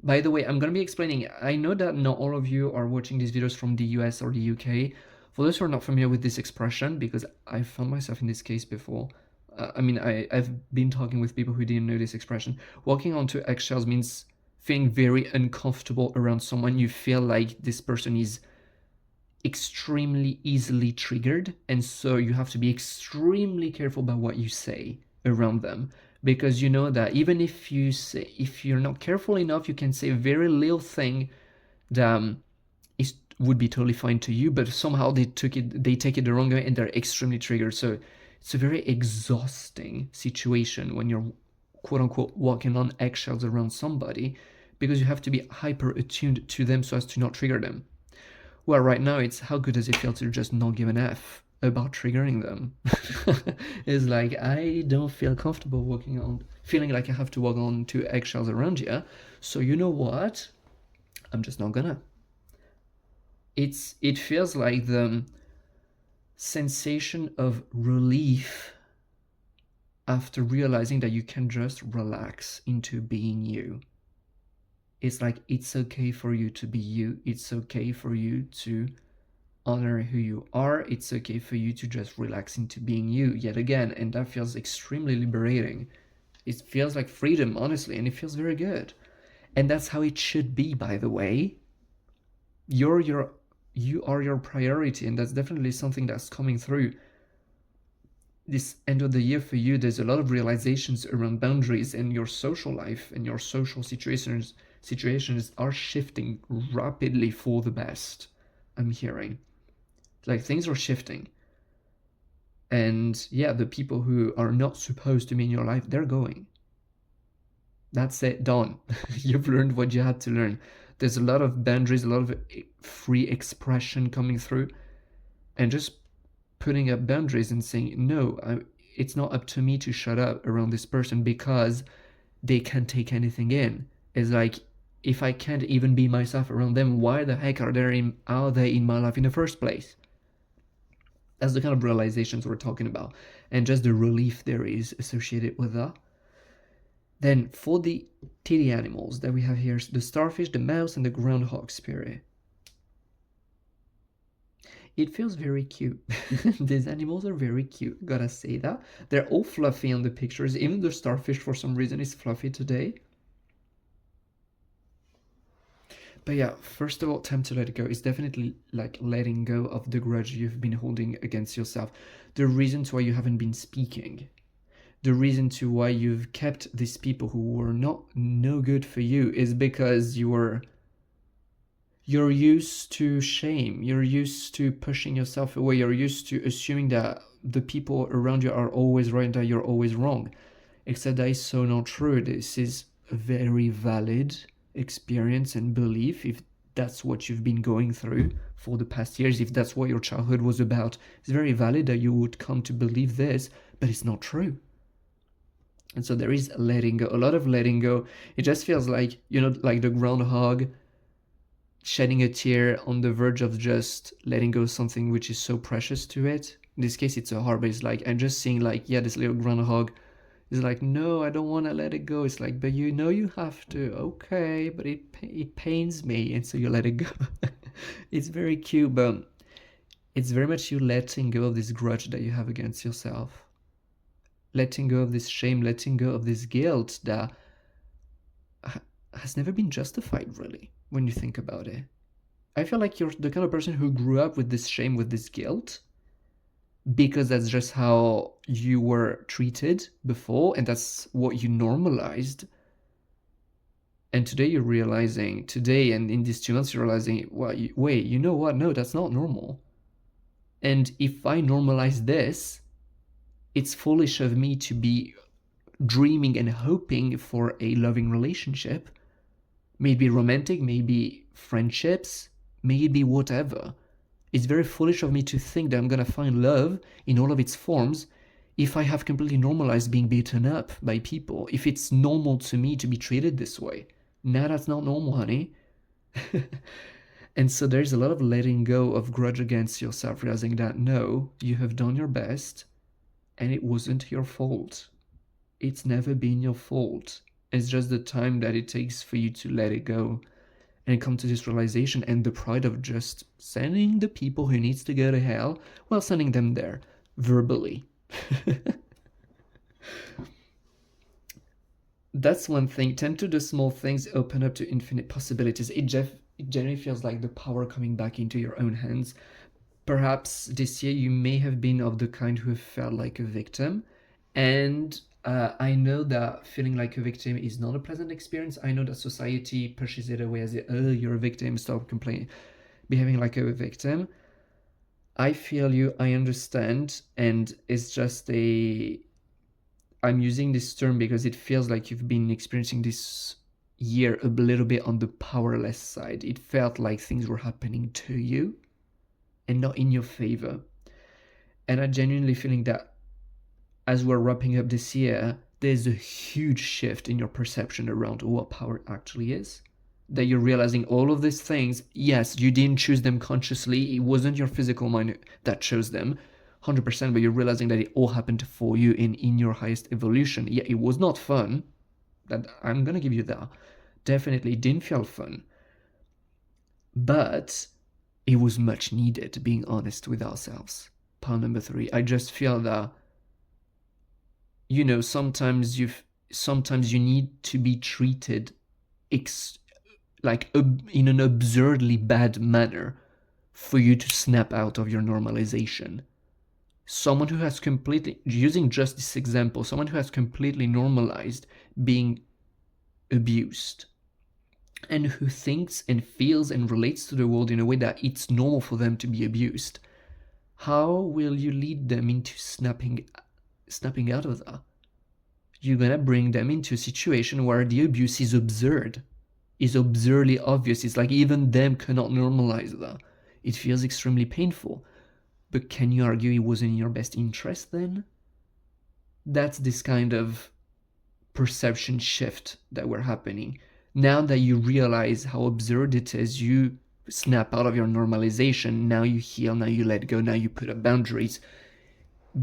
By the way, I'm going to be explaining, I know that not all of you are watching these videos from the US or the UK. For those who are not familiar with this expression, because I found myself in this case before, I've been talking with people who didn't know this expression. Walking onto eggshells means feeling very uncomfortable around someone. You feel like this person is extremely easily triggered, and so you have to be extremely careful about what you say around them, because you know that even if you're not careful enough, you can say a very little thing that would be totally fine to you, but somehow they take it the wrong way and they're extremely triggered. So it's a very exhausting situation when you're quote unquote walking on eggshells around somebody, because you have to be hyper attuned to them so as to not trigger them. Well, right now it's how good does it feel to just not give an F about triggering them? It's like, I don't feel comfortable feeling like I have to walk on two eggshells around you. So you know what? I'm just not gonna. It feels like the sensation of relief after realizing that you can just relax into being you. It's like, it's okay for you to be you. It's okay for you to honor who you are. It's okay for you to just relax into being you yet again. And that feels extremely liberating. It feels like freedom, honestly, and it feels very good. And that's how it should be, by the way. You are your priority, and that's definitely something that's coming through this end of the year for you. There's a lot of realizations around boundaries, and your social life and your social situations are shifting rapidly for the best. I'm hearing like things are shifting, and yeah, the people who are not supposed to be in your life, they're going. That's it, done. You've learned what you had to learn. There's a lot of boundaries, a lot of free expression coming through, and just putting up boundaries and saying, no, it's not up to me to shut up around this person because they can't take anything in. It's like, if I can't even be myself around them, why the heck are they in my life in the first place? That's the kind of realizations we're talking about, and just the relief there is associated with that. Then for the titty animals that we have here, the starfish, the mouse, and the groundhog spirit. It feels very cute. These animals are very cute, gotta say that. They're all fluffy on the pictures. Even the starfish, for some reason, is fluffy today. But yeah, first of all, time to let it go. It's definitely like letting go of the grudge you've been holding against yourself. The reasons why you haven't been speaking. The reason to why you've kept these people who were no good for you is because you're used to shame. You're used to pushing yourself away. You're used to assuming that the people around you are always right and that you're always wrong. Except that is so not true. This is a very valid experience and belief. If that's what you've been going through for the past years, if that's what your childhood was about, it's very valid that you would come to believe this, but it's not true. And so there is letting go, a lot of letting go. It just feels like, like the groundhog shedding a tear on the verge of just letting go something which is so precious to it. In this case, it's a heart, but it's like, I'm just seeing like, yeah, this little groundhog is like, no, I don't want to let it go. It's like, but you have to. Okay, but it pains me, and so you let it go. It's very cute, but it's very much you letting go of this grudge that you have against yourself. Letting go of this shame, letting go of this guilt that has never been justified, really, when you think about it. I feel like you're the kind of person who grew up with this shame, with this guilt, because that's just how you were treated before, and that's what you normalized. And today you're realizing, and in these 2 months, you're realizing, well, wait, you know what? No, that's not normal. And if I normalize this, it's foolish of me to be dreaming and hoping for a loving relationship. Maybe romantic, maybe friendships, maybe whatever. It's very foolish of me to think that I'm gonna find love in all of its forms if I have completely normalized being beaten up by people. If it's normal to me to be treated this way. Nah, that's not normal, honey. And so there's a lot of letting go of grudge against yourself, realizing that no, you have done your best and it wasn't your fault. It's never been your fault. It's just the time that it takes for you to let it go and come to this realization, and the pride of just sending the people who needs to go to hell, well, sending them there verbally. That's one thing. Tend to the small things open up to infinite possibilities. It generally feels like the power coming back into your own hands. Perhaps this year you may have been of the kind who felt like a victim, and I know that feeling like a victim is not a pleasant experience. I know that society pushes it away as, oh, you're a victim, stop complaining, behaving like a victim. I feel you, I understand, and it's just I'm using this term because it feels like you've been experiencing this year a little bit on the powerless side. It felt like things were happening to you and not in your favor. And I genuinely feeling that as we're wrapping up this year, there's a huge shift in your perception around what power actually is. That you're realizing all of these things, yes, you didn't choose them consciously, it wasn't your physical mind that chose them, 100%, but you're realizing that it all happened for you in your highest evolution. Yeah, it was not fun, that I'm gonna give you that. Definitely didn't feel fun. But it was much needed, being honest with ourselves. Part number 3, I just feel that, you know, sometimes you need to be treated in an absurdly bad manner for you to snap out of your normalization. Someone who has completely, using just this example, someone who has completely normalized being abused and who thinks and feels and relates to the world in a way that it's normal for them to be abused, how will you lead them into snapping out of that? You're gonna bring them into a situation where the abuse is absurd, is absurdly obvious. It's like even them cannot normalize that. It feels extremely painful. But can you argue it wasn't in your best interest then? That's this kind of perception shift that we're happening. Now that you realize how absurd it is, you snap out of your normalization. Now you heal, now you let go, now you put up boundaries.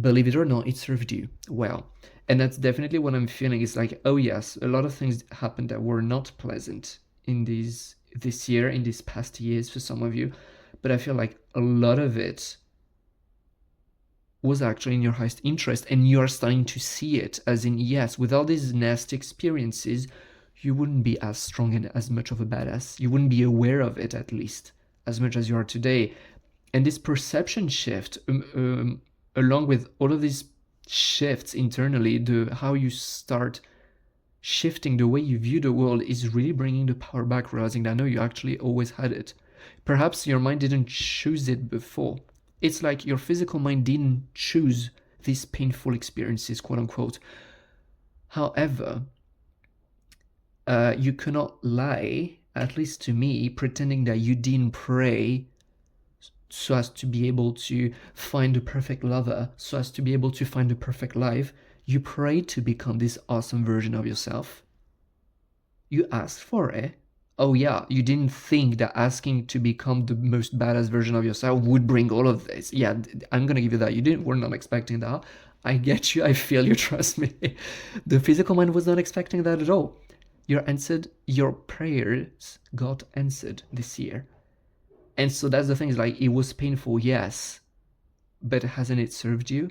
Believe it or not, it served you well. And that's definitely what I'm feeling. It's like, oh yes, a lot of things happened that were not pleasant in this year, in these past years for some of you. But I feel like a lot of it was actually in your highest interest, and you are starting to see it as in, yes, without these nasty experiences, you wouldn't be as strong and as much of a badass. You wouldn't be aware of it, at least, as much as you are today. And this perception shift, along with all of these shifts internally, how you start shifting the way you view the world, is really bringing the power back, realizing that no, you actually always had it. Perhaps your mind didn't choose it before. It's like your physical mind didn't choose these painful experiences, quote unquote. However, you cannot lie, at least to me, pretending that you didn't pray so as to be able to find the perfect lover, so as to be able to find the perfect life. You prayed to become this awesome version of yourself. You asked for it. Oh yeah, you didn't think that asking to become the most badass version of yourself would bring all of this. Yeah, I'm gonna give you that. We're not expecting that. I get you, I feel you, trust me. The physical mind was not expecting that at all. Your prayers got answered this year. And so that's the thing, is like, it was painful, yes, but hasn't it served you?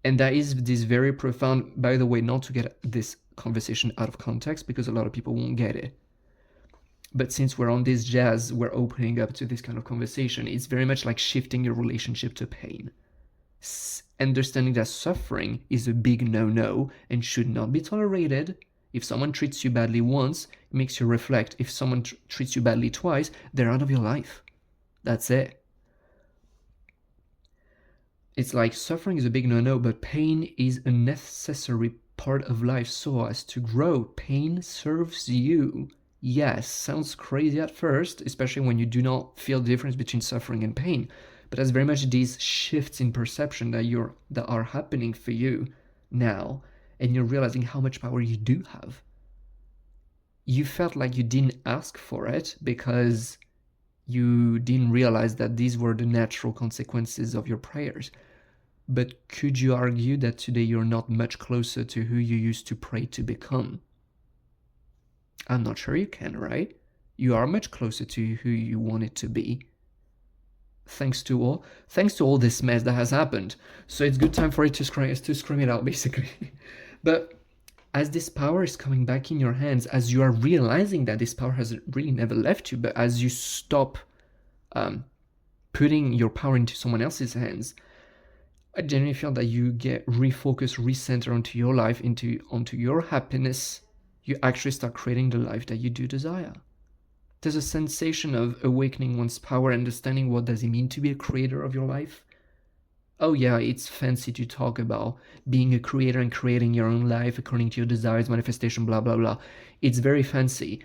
And that is this very profound, by the way, not to get this conversation out of context, because a lot of people won't get it. But since we're on this jazz, we're opening up to this kind of conversation. It's very much like shifting your relationship to pain. Understanding that suffering is a big no-no and should not be tolerated. If someone treats you badly once, it makes you reflect. If someone treats you badly twice, they're out of your life. That's it. It's like suffering is a big no-no, but pain is a necessary part of life so as to grow. Pain serves you. Yes, sounds crazy at first, especially when you do not feel the difference between suffering and pain. But that's very much these shifts in perception that are happening for you now, and you're realizing how much power you do have. You felt like you didn't ask for it because you didn't realize that these were the natural consequences of your prayers. But could you argue that today you're not much closer to who you used to pray to become? I'm not sure you can, right? You are much closer to who you wanted to be. Thanks to all this mess that has happened. So it's good time for it to scream it out, basically. But as this power is coming back in your hands, as you are realizing that this power has really never left you, but as you stop putting your power into someone else's hands, I genuinely feel that you get refocused, recenter onto your life, onto your happiness. You actually start creating the life that you do desire. There's a sensation of awakening one's power, understanding what does it mean to be a creator of your life. Oh yeah, it's fancy to talk about being a creator and creating your own life according to your desires, manifestation, blah blah blah. It's very fancy.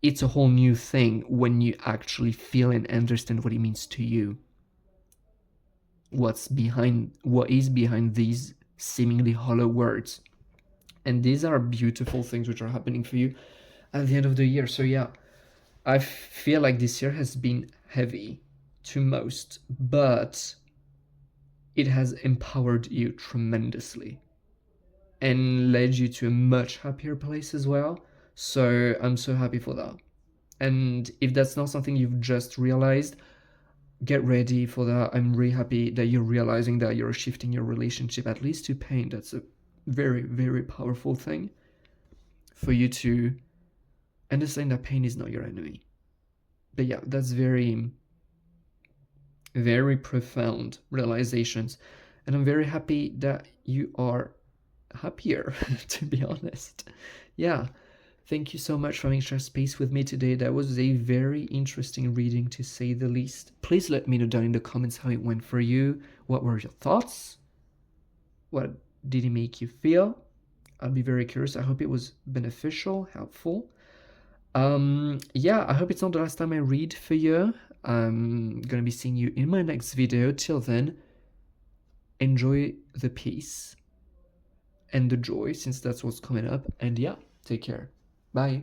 It's a whole new thing when you actually feel and understand what it means to you. What is behind these seemingly hollow words. And these are beautiful things which are happening for you at the end of the year. So yeah, I feel like this year has been heavy to most, but it has empowered you tremendously and led you to a much happier place as well. So I'm so happy for that. And if that's not something you've just realized, get ready for that. I'm really happy that you're realizing that you're shifting your relationship at least to pain. That's a very, very powerful thing for you to understand that pain is not your enemy. But yeah, that's very, very profound realizations. And I'm very happy that you are happier, to be honest. Yeah. Thank you so much for having shared space with me today. That was a very interesting reading, to say the least. Please let me know down in the comments how it went for you. What were your thoughts? What did it make you feel? I'll be very curious. I hope it was beneficial, helpful. Yeah, I hope it's not the last time I read for you. I'm gonna be seeing you in my next video. Till then, enjoy the peace and the joy, since that's what's coming up. And yeah, take care. Bye.